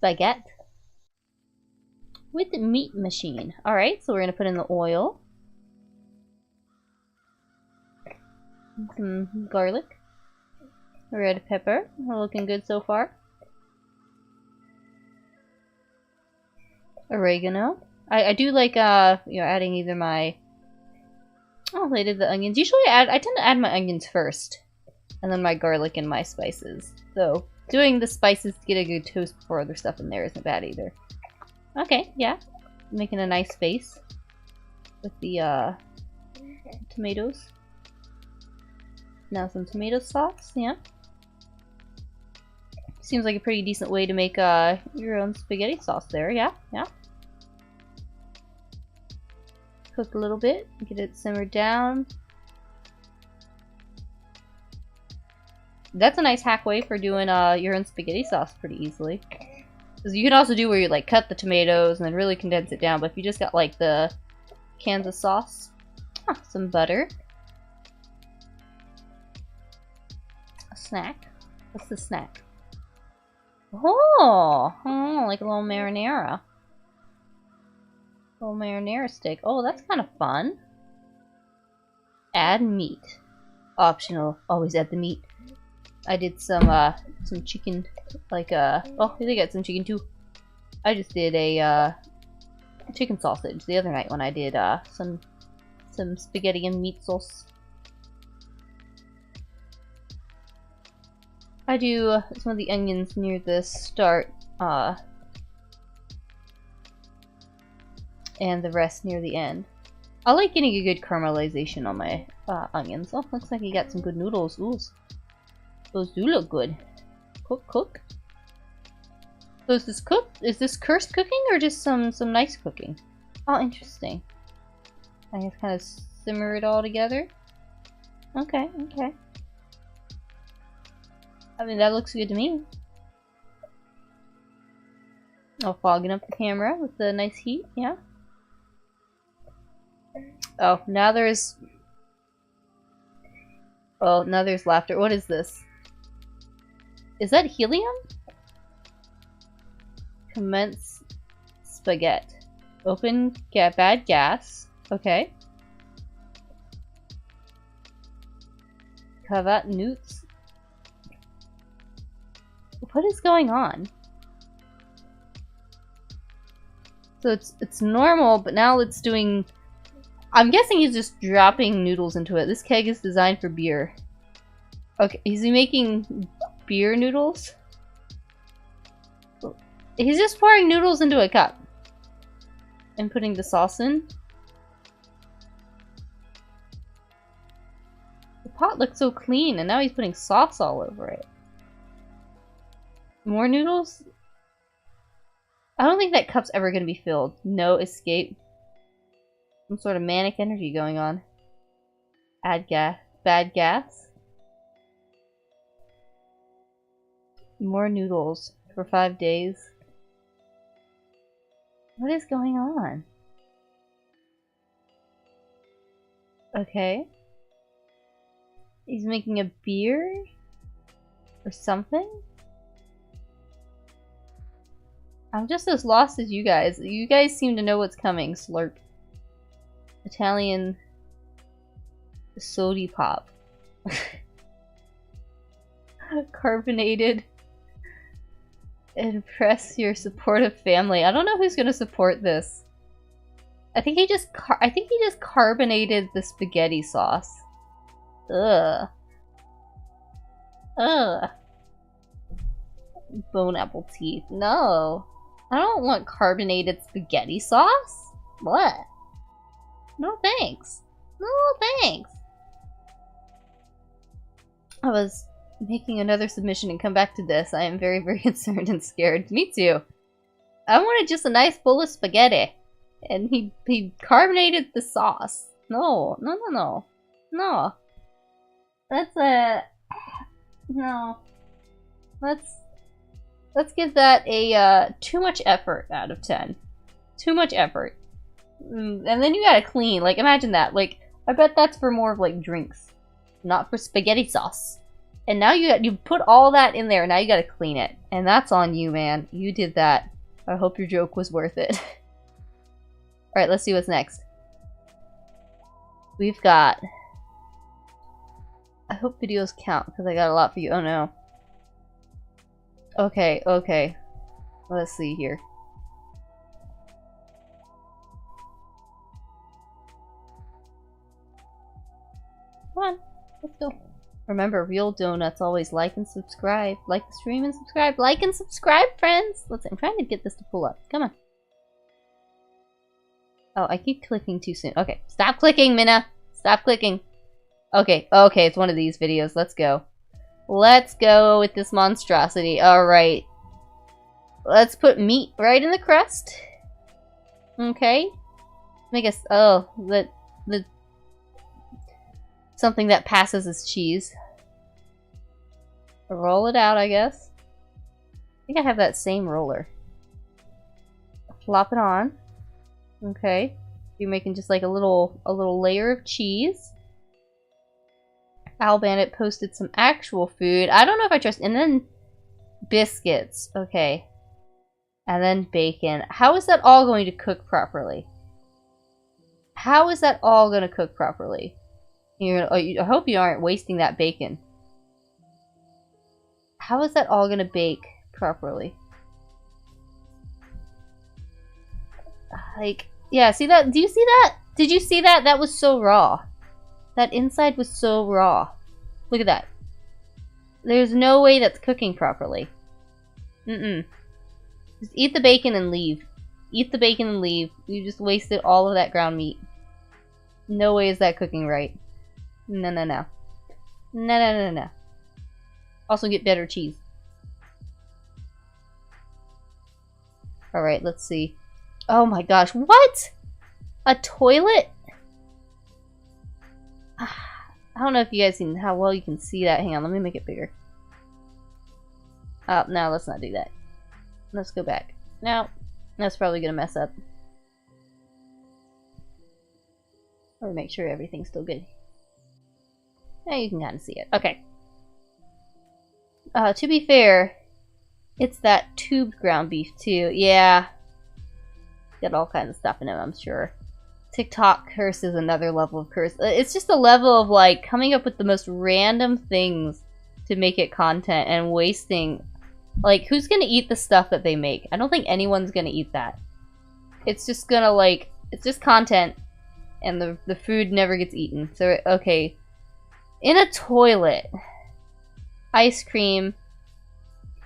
Baguette. With the meat machine. Alright, so we're gonna put in the oil. Some garlic. Red pepper. Looking good so far. Oregano. I do like you know, adding either my... Oh, they did the onions. Usually I tend to add my onions first. And then my garlic and my spices. So, doing the spices to get a good toast before other stuff in there isn't bad either. Okay, yeah. Making a nice base. With the tomatoes. Now some tomato sauce, yeah. Seems like a pretty decent way to make your own spaghetti sauce there, yeah, yeah. Cook a little bit, get it simmered down. That's a nice hack way for doing your own spaghetti sauce pretty easily. Because you can also do where you like cut the tomatoes and then really condense it down, but if you just got like the cans of sauce, some butter, a snack. What's the snack? Oh, like a little marinara. Little marinara stick. Oh, that's kind of fun. Add meat. Optional. Always add the meat. I did some chicken, like oh, they got some chicken too. I just did a chicken sausage the other night when I did some spaghetti and meat sauce. I do some of the onions near the start, and the rest near the end. I like getting a good caramelization on my onions. Oh, looks like you got some good noodles. Ooh, those do look good. Cook. So is this cooked? Is this cursed cooking or just some nice cooking? Oh, interesting. I just kind of simmer it all together. Okay. I mean, that looks good to me. Oh, fogging up the camera with the nice heat, yeah. Oh, now there's laughter. What is this? Is that helium? Commence spaghetti. Open bad gas. Okay. Kavat newts. What is going on? So it's normal, but now it's doing... I'm guessing he's just dropping noodles into it. This keg is designed for beer. Okay, is he making beer noodles? He's just pouring noodles into a cup. And putting the sauce in. The pot looks so clean, and now he's putting sauce all over it. More noodles? I don't think that cup's ever going to be filled. No escape. Some sort of manic energy going on. Add gas. Bad gas. More noodles for 5 days. What is going on? Okay. He's making a beer? Or something? I'm just as lost as you guys. You guys seem to know what's coming. Slurp. Italian sody pop. Carbonated Impress your supportive family. I don't know who's gonna support this. I think he just carbonated the spaghetti sauce. Ugh. Ugh. Bone apple teeth. No. I don't want carbonated spaghetti sauce. What? No thanks. No thanks. I was making another submission and come back to this. I am very, very concerned and scared. Me too. I wanted just a nice bowl of spaghetti. And he carbonated the sauce. No. No. That's no. Let's give that a too much effort out of 10. Too much effort. And then you gotta clean. Like, imagine that. Like, I bet that's for more of like drinks, not for spaghetti sauce. And now you put all that in there. Now you gotta clean it, and that's on you, man. You did that. I hope your joke was worth it. Alright, let's see what's next. We've got... I hope videos count, because I got a lot for you. Oh no. Okay. Let's see here. Come on, let's go. Remember, real donuts always like and subscribe. Like the stream and subscribe. Like and subscribe, friends! I'm trying to get this to pull up. Come on. Oh, I keep clicking too soon. Okay, stop clicking, Minna! Stop clicking. Okay, it's one of these videos. Let's go. Let's go with this monstrosity. Alright. Let's put meat right in the crust. Okay. Make us... Oh, the... Something that passes as cheese. Roll it out, I guess. I think I have that same roller. Flop it on. Okay. You're making just like a little layer of cheese. Al Bandit posted some actual food. I don't know if I trust. And then biscuits. Okay. And then bacon. How is that all going to cook properly? How is that all going to cook properly? I hope you aren't wasting that bacon. How is that all going to bake properly? Like... Yeah, see that? Do you see that? Did you see that? That was so raw. That inside was so raw. Look at that. There's no way that's cooking properly. Just eat the bacon and leave. Eat the bacon and leave. You just wasted all of that ground meat. No way is that cooking right. No. No. Also get better cheese. Alright, let's see. Oh my gosh, what? A toilet? I don't know if you guys can, how well you can see that. Hang on, let me make it bigger. Oh, no, let's not do that. Let's go back. No, that's probably gonna mess up. Let me make sure everything's still good. Now you can kind of see it. Okay. To be fair, it's that tubed ground beef too. Yeah. Got all kinds of stuff in it, I'm sure. TikTok curse is another level of curse. It's just a level of like coming up with the most random things to make it content and wasting. Like, who's gonna eat the stuff that they make? I don't think anyone's gonna eat that. It's just gonna like, it's just content and the food never gets eaten. So, okay. In a toilet. Ice cream.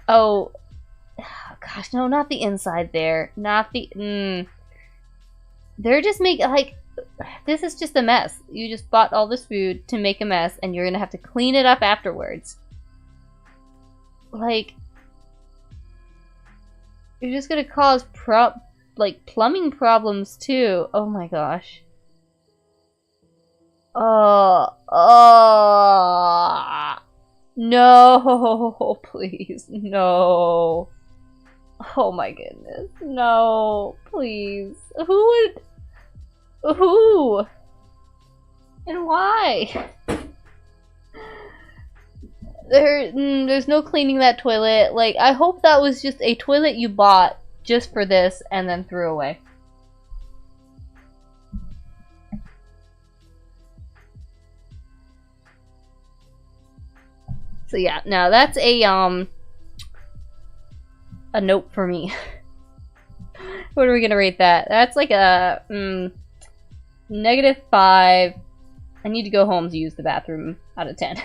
Oh. Gosh, no, not the inside there. Not the... They're just making, like... This is just a mess. You just bought all this food to make a mess, and you're gonna have to clean it up afterwards. Like... You're just gonna cause plumbing problems, too. Oh my gosh. No, please, no. Oh my goodness, no, please. Who would... Who? And why? There's no cleaning that toilet. Like, I hope that was just a toilet you bought just for this and then threw away. So yeah, now that's a a nope for me. What are we gonna rate that? That's like a -5. I need to go home to use the bathroom out of 10.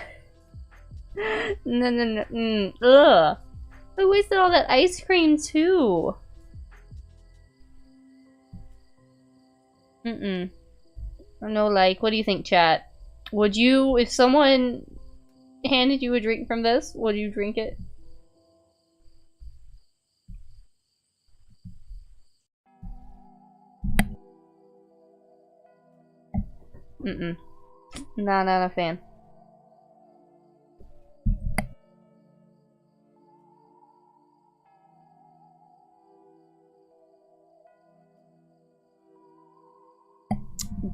No. Ugh. I wasted all that ice cream too. No, like, what do you think, chat? Would you, if someone handed you a drink from this, would you drink it? Nah, not a fan.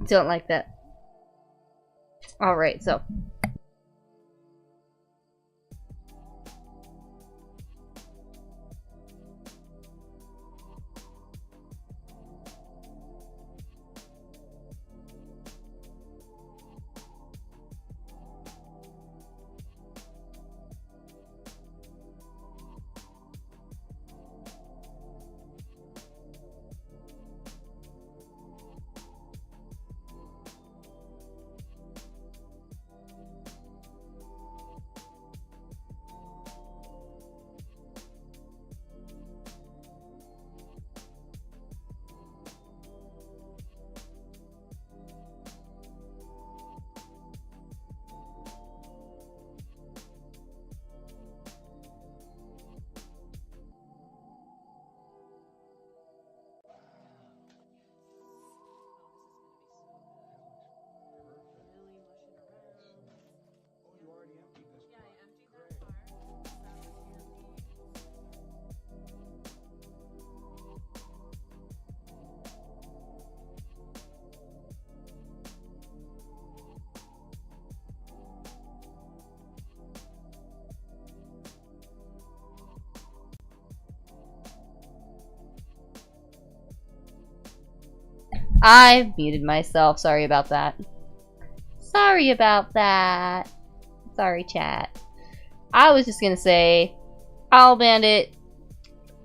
Don't like that. Alright, so. I muted myself. Sorry about that. Sorry about that. Sorry, chat. I was just gonna say, Owl Bandit,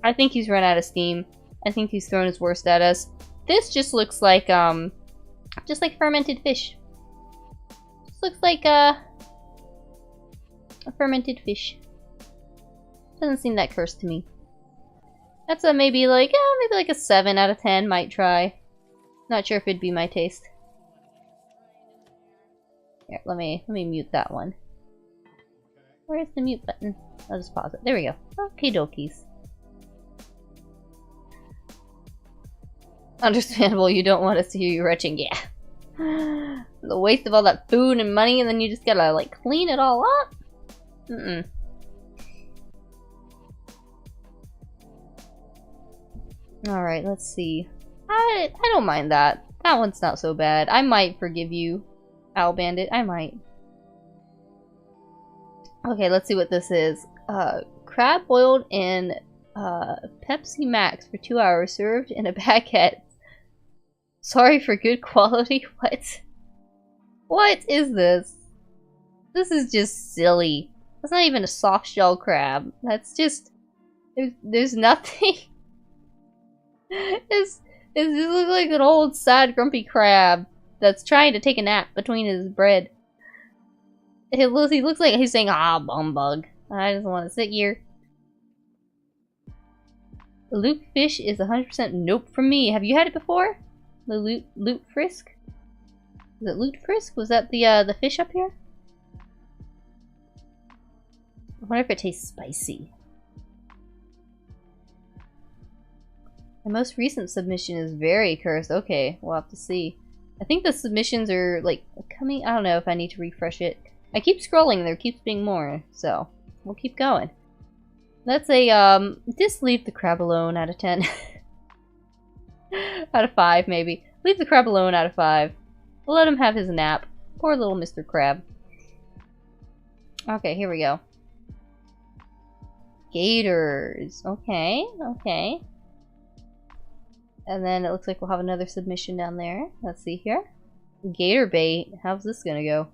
I think he's run out of steam. I think he's thrown his worst at us. This just looks like, just like fermented fish. Just looks like, a fermented fish. Doesn't seem that cursed to me. That's a maybe like a 7 out of 10, might try. Not sure if it'd be my taste. Here, let me mute that one. Where's the mute button? I'll just pause it. There we go. Okay, dokies. Understandable, you don't want us to hear you retching. Yeah. The waste of all that food and money, and then you just gotta, like, clean it all up? Alright, let's see. I don't mind that. That one's not so bad. I might forgive you, Owl Bandit. I might. Okay, let's see what this is. Crab boiled in Pepsi Max for 2 hours, served in a baguette. Sorry for good quality. What? What is this? This is just silly. That's not even a soft shell crab. That's just... There's nothing... It just looks like an old, sad, grumpy crab that's trying to take a nap between his bread. He looks like he's saying, ah, bumbug. I just want to sit here. The loop fish is 100% nope from me. Have you had it before? The loop frisk? Is it loot frisk? Was that the fish up here? I wonder if it tastes spicy. The most recent submission is very cursed. Okay, we'll have to see. I think the submissions are, like, coming... I don't know if I need to refresh it. I keep scrolling, there keeps being more, so we'll keep going. Let's say, just leave the crab alone out of 10. Out of 5, maybe. Leave the crab alone out of 5. We'll let him have his nap. Poor little Mr. Crab. Okay, here we go. Gators. Okay, okay. And then it looks like we'll have another submission down there. Let's see here. Gator bait. How's this gonna go?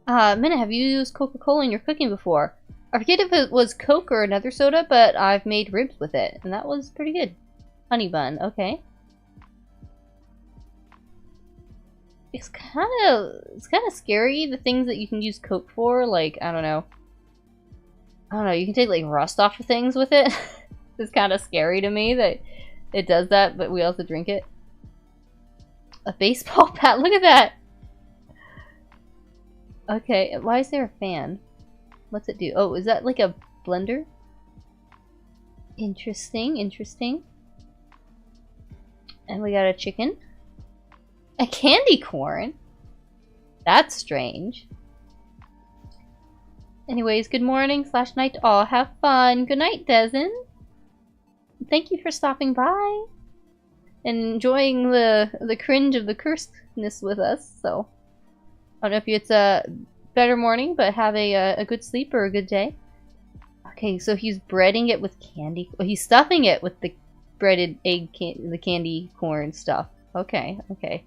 Minna, have you used Coca-Cola in your cooking before? I forget if it was Coke or another soda, but I've made ribs with it, and that was pretty good. Honey bun, okay. It's kind of scary, the things that you can use Coke for, like, I don't know, you can take, like, rust off of things with it. It's kind of scary to me that it does that, but we also drink it. A baseball bat, look at that! Okay, why is there a fan? What's it do? Oh, is that like a blender? Interesting, interesting. And we got a chicken. A candy corn? That's strange. Anyways, good morning / night to all. Have fun. Good night, Dezen. Thank you for stopping by and enjoying the cringe of the cursedness with us. So, I don't know if it's a better morning, but have a good sleep or a good day. Okay, so he's breading it with candy. Well, he's stuffing it with the breaded egg, the candy corn stuff. Okay, okay.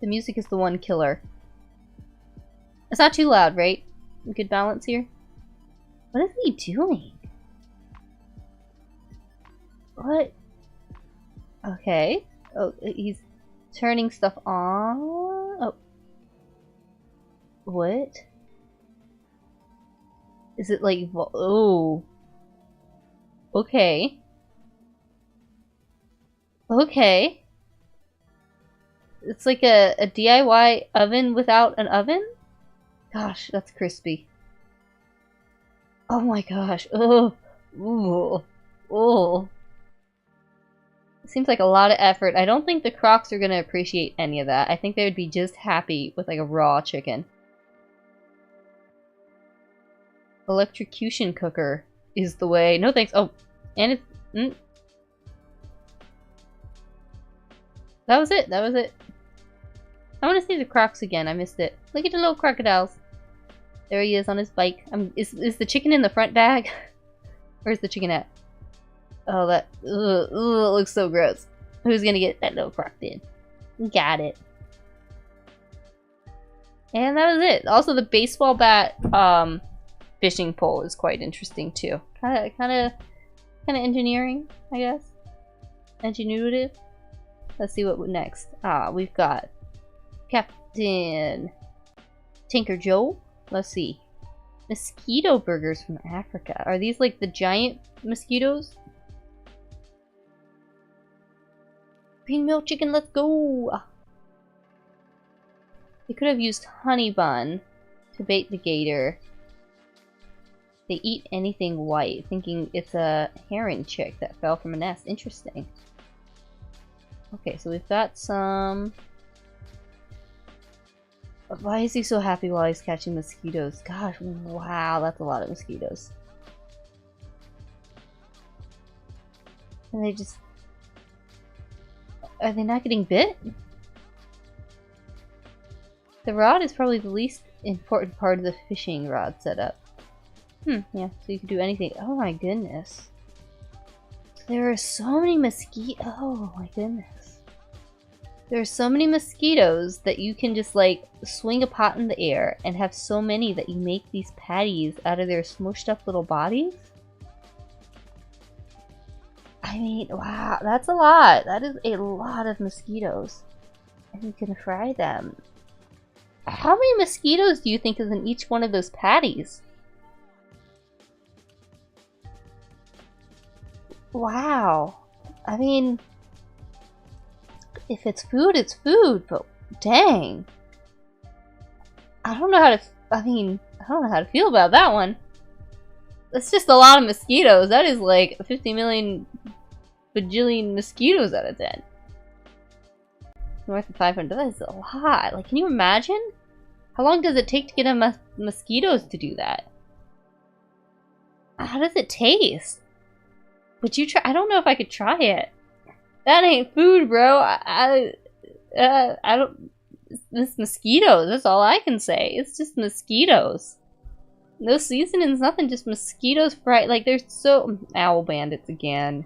The music is the one killer. It's not too loud, right? Good balance here. What is he doing? What? Okay. Oh, he's turning stuff on. Oh. What? Is it like... Oh. Okay. Okay. It's like a DIY oven without an oven? Gosh, that's crispy. Oh my gosh. Oh. Ooh. Oh. Seems like a lot of effort. I don't think the Crocs are going to appreciate any of that. I think they would be just happy with like a raw chicken. Electrocution cooker is the way. No thanks. Oh, and it's... That was it. That was it. I want to see the Crocs again. I missed it. Look at the little crocodiles. There he is on his bike. Is the chicken in the front bag? Where's the chicken at? Oh, that it looks so gross. Who's gonna get that little croc in? Got it. And that was it. Also, the baseball bat fishing pole is quite interesting too. Kind of engineering, I guess. Ingenuitive. Let's see what next. We've got Captain Tinker Joe. Let's see. Mosquito burgers from Africa. Are these like the giant mosquitoes? Green milk chicken, let's go! They could have used honey bun to bait the gator. They eat anything white, thinking it's a heron chick that fell from a nest. Interesting. Okay, so we've got some... Why is he so happy while he's catching mosquitoes? Gosh, wow, that's a lot of mosquitoes. And they just... Are they not getting bit? The rod is probably the least important part of the fishing rod setup. Yeah, so you can do anything. Oh my goodness. There are so many mosquitoes. Oh my goodness. There are so many mosquitoes that you can just like swing a pot in the air and have so many that you make these patties out of their smushed up little bodies. I mean, wow, that's a lot. That is a lot of mosquitoes. And you can fry them. How many mosquitoes do you think is in each one of those patties? Wow. I mean, if it's food, but dang. I don't know how to feel about that one. That's just a lot of mosquitoes. That is like 50 million bajillion mosquitoes out of 10. North of 500. That is a lot. Like, can you imagine? How long does it take to get enough mosquitoes to do that? How does it taste? Would you try? I don't know if I could try it. That ain't food, bro. I don't. It's mosquitoes. That's all I can say. It's just mosquitoes. No seasonings, nothing. Just mosquitoes fried. Like they're so owl bandits again.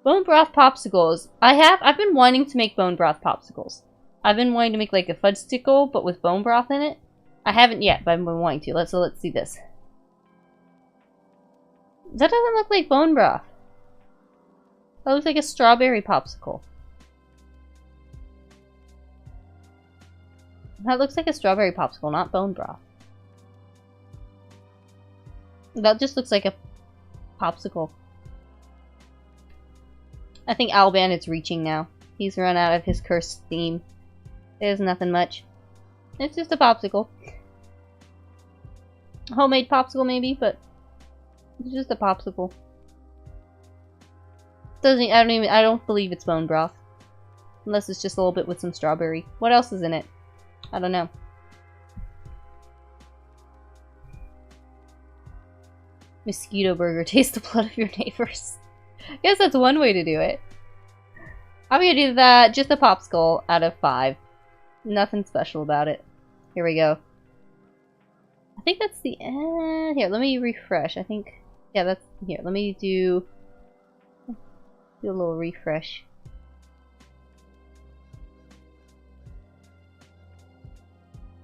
Bone broth popsicles. I've been wanting to make bone broth popsicles. I've been wanting to make like a fudge stickle, but with bone broth in it. I haven't yet, but I've been wanting to. Let's see this. That doesn't look like bone broth. That looks like a strawberry popsicle. That looks like a strawberry popsicle, not bone broth. That just looks like a popsicle. I think Al Bandit's reaching now. He's run out of his cursed theme. There's nothing much. It's just a popsicle. Homemade popsicle maybe, but it's just a popsicle. I don't believe it's bone broth. Unless it's just a little bit with some strawberry. What else is in it? I don't know. Mosquito burger. Taste the blood of your neighbors. I guess that's one way to do it. I'm gonna do that. Just a popsicle out of 5. Nothing special about it. Here we go. I think that's the end. Here, let me refresh. I think... Yeah, that's... Here, let me do a little refresh.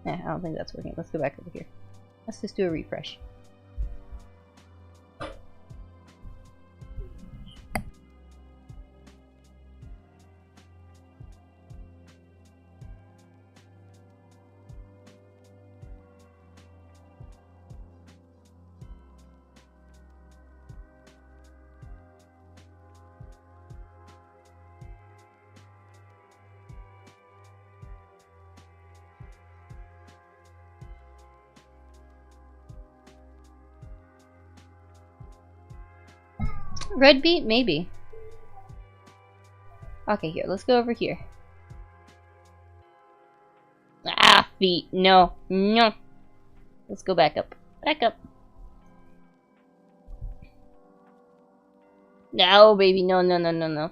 Yeah, I don't think that's working. Let's go back over here. Let's just do a refresh. Red beet? Maybe. Okay, here. Let's go over here. Ah, feet. No. No. Let's go back up. Back up. No, baby. No, no, no, no, no.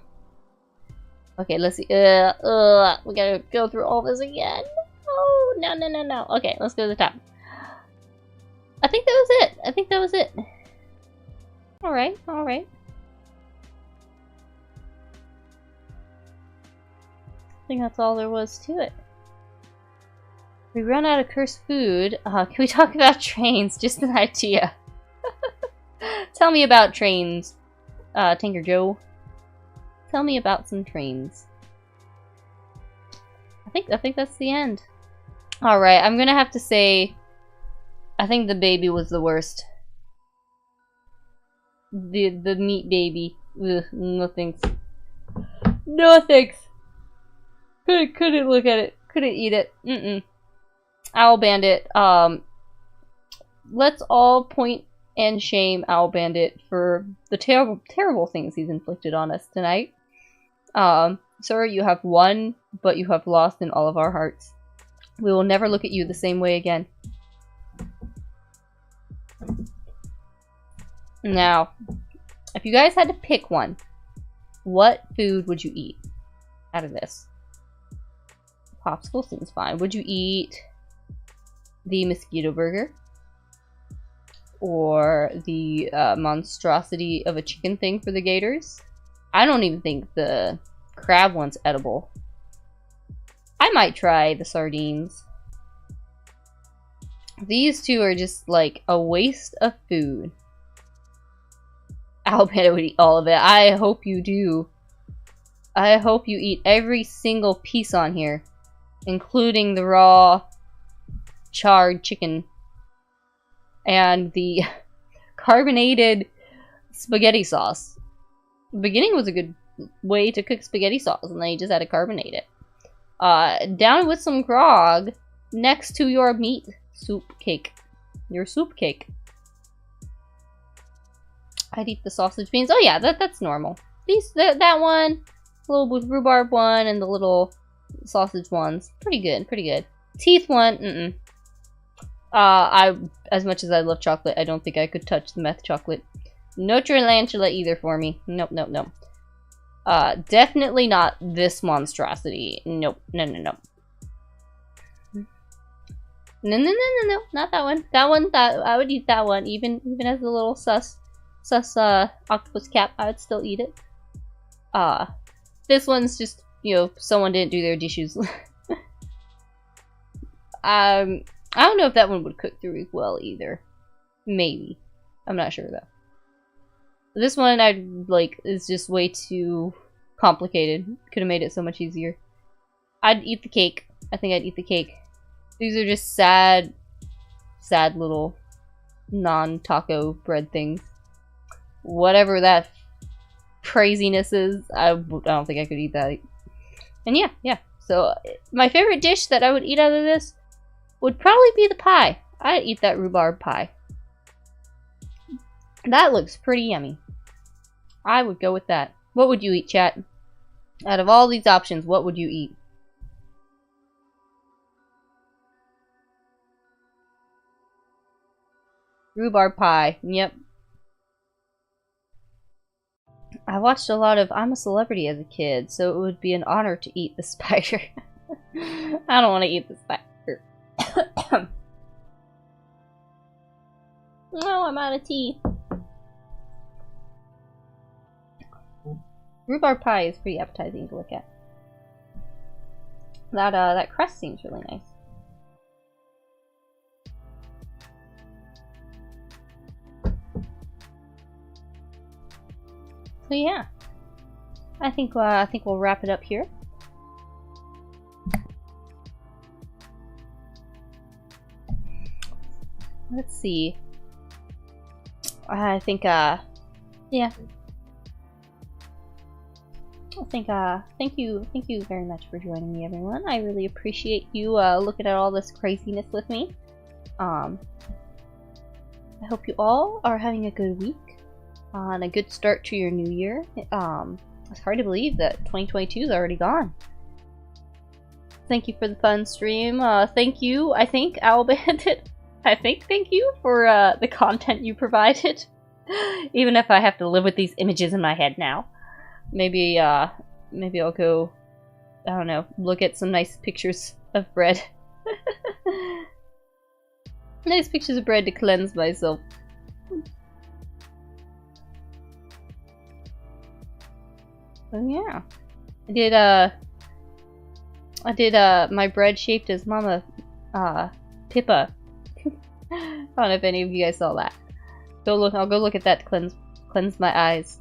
Okay, let's see. We gotta go through all this again. Oh, no, no, no, no. Okay, let's go to the top. I think that was it. I think that was it. Alright, alright. I think that's all there was to it. We run out of cursed food. Can we talk about trains? Just an idea. Tell me about trains, Tinker Joe. Tell me about some trains. I think that's the end. Alright, I'm gonna have to say I think the baby was the worst. The meat baby. Ugh, no thanks. No thanks. Couldn't look at it. Couldn't eat it. Owl Bandit. Let's all point and shame Owl Bandit for the terrible things he's inflicted on us tonight. Sir, you have won, but you have lost in all of our hearts. We will never look at you the same way again. Now, if you guys had to pick one, what food would you eat out of this? Popsicle seems fine. Would you eat the mosquito burger? Or the monstrosity of a chicken thing for the gators? I don't even think the crab one's edible. I might try the sardines. These two are just like a waste of food. I'll bet I would eat all of it. I hope you do. I hope you eat every single piece on here, including the raw charred chicken and the carbonated spaghetti sauce. The beginning was a good way to cook spaghetti sauce, and then you just had to carbonate it. Down with some grog next to your meat soup cake. Your soup cake. I'd eat the sausage beans. Oh yeah, that's normal. That one, the little with rhubarb one, and the little sausage ones. Pretty good, pretty good. Teeth one, as much as I love chocolate, I don't think I could touch the meth chocolate. No tarantula either for me. Nope, nope, nope. Definitely not this monstrosity. Nope, no, no, no. No, no, no, no, no, not that one. That I would eat that one, even as a little sus octopus cap. I would still eat it. This one's just, you know, someone didn't do their dishes. I don't know if that one would cook through as well either. Maybe. I'm not sure though. This one is just way too complicated. Could have made it so much easier. I'd eat the cake. I think I'd eat the cake. These are just sad little non-taco bread things. Whatever that craziness is, I don't think I could eat that. And yeah. So my favorite dish that I would eat out of this would probably be the pie. I'd eat that rhubarb pie. That looks pretty yummy. I would go with that. What would you eat, chat? Out of all these options, what would you eat? Rhubarb pie. Yep. I watched a lot of I'm a Celebrity as a kid, so it would be an honor to eat the spider. I don't want to eat the spider. No, I'm out of tea. Rhubarb pie is pretty appetizing to look at. That crust seems really nice. So yeah, I think we'll wrap it up here. Let's see. I think yeah. I think thank you very much for joining me, everyone. I really appreciate you looking at all this craziness with me. I hope you all are having a good week. And a good start to your new year. It's hard to believe that 2022 is already gone. Thank you for the fun stream. Thank you, I think, Owl Bandit. Thank you for the content you provided. Even if I have to live with these images in my head now. Maybe I'll go, I don't know, look at some nice pictures of bread. Nice pictures of bread to cleanse myself. So yeah, I did my bread shaped as Mama Pippa. I don't know if any of you guys saw that. I'll go look at that to cleanse my eyes.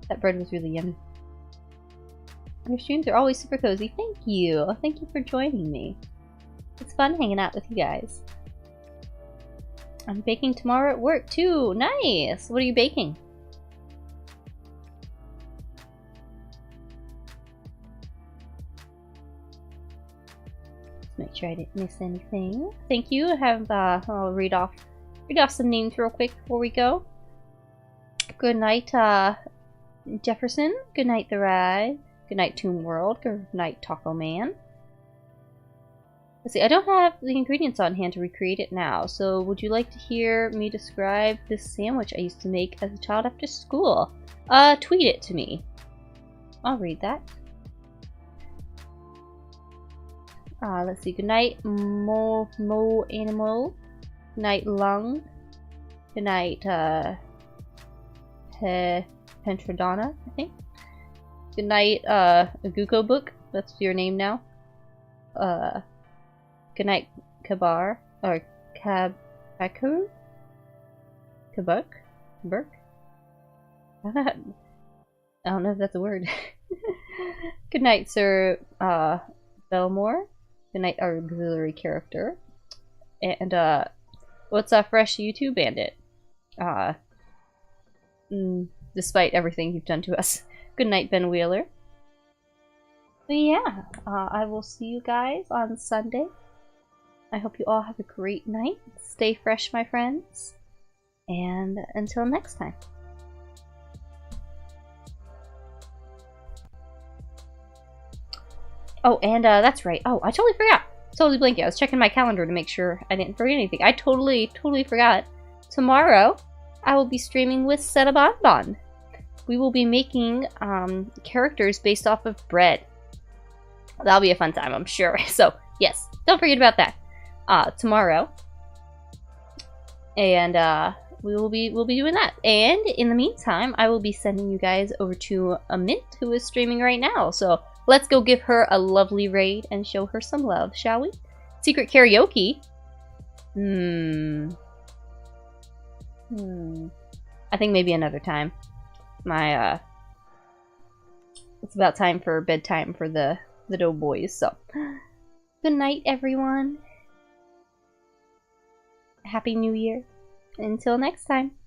That bread was really yummy. Your streams are always super cozy. Thank you for joining me. It's fun hanging out with you guys. I'm baking tomorrow at work too. Nice. What are you baking? Make sure I didn't miss anything. Thank you. I'll read off some names real quick before we go. Good night, Jefferson. Good night, The Ride. Good night, Toon World. Good night, Taco Man. Let's see. I don't have the ingredients on hand to recreate it now. So, would you like to hear me describe this sandwich I used to make as a child after school? Tweet it to me. I'll read that. Let's see. Good night, Mo Animal. Good night, Lung. Good night, Pentradonna, I think. Good night, Aguko Book. That's your name now. Good night, Kabar. Or Kabaku? Kabuk? Burk? I don't know if that's a word. Good night, Sir Belmore. Good night, our auxiliary character. And what's a fresh YouTube bandit? Despite everything you've done to us. Good night, Ben Wheeler. But yeah, I will see you guys on Sunday. I hope you all have a great night. Stay fresh, my friends. And until next time. Oh, and that's right. Oh, I totally forgot. Totally blanking. I was checking my calendar to make sure I didn't forget anything. I totally forgot. Tomorrow, I will be streaming with Bon. We will be making characters based off of bread. That'll be a fun time, I'm sure. So, yes, don't forget about that. Tomorrow. And we'll be doing that. And in the meantime, I will be sending you guys over to Mint, who is streaming right now. So, let's go give her a lovely raid and show her some love, shall we? Secret karaoke. I think maybe another time. It's about time for bedtime for the little boys, so. Good night, everyone. Happy New Year. Until next time.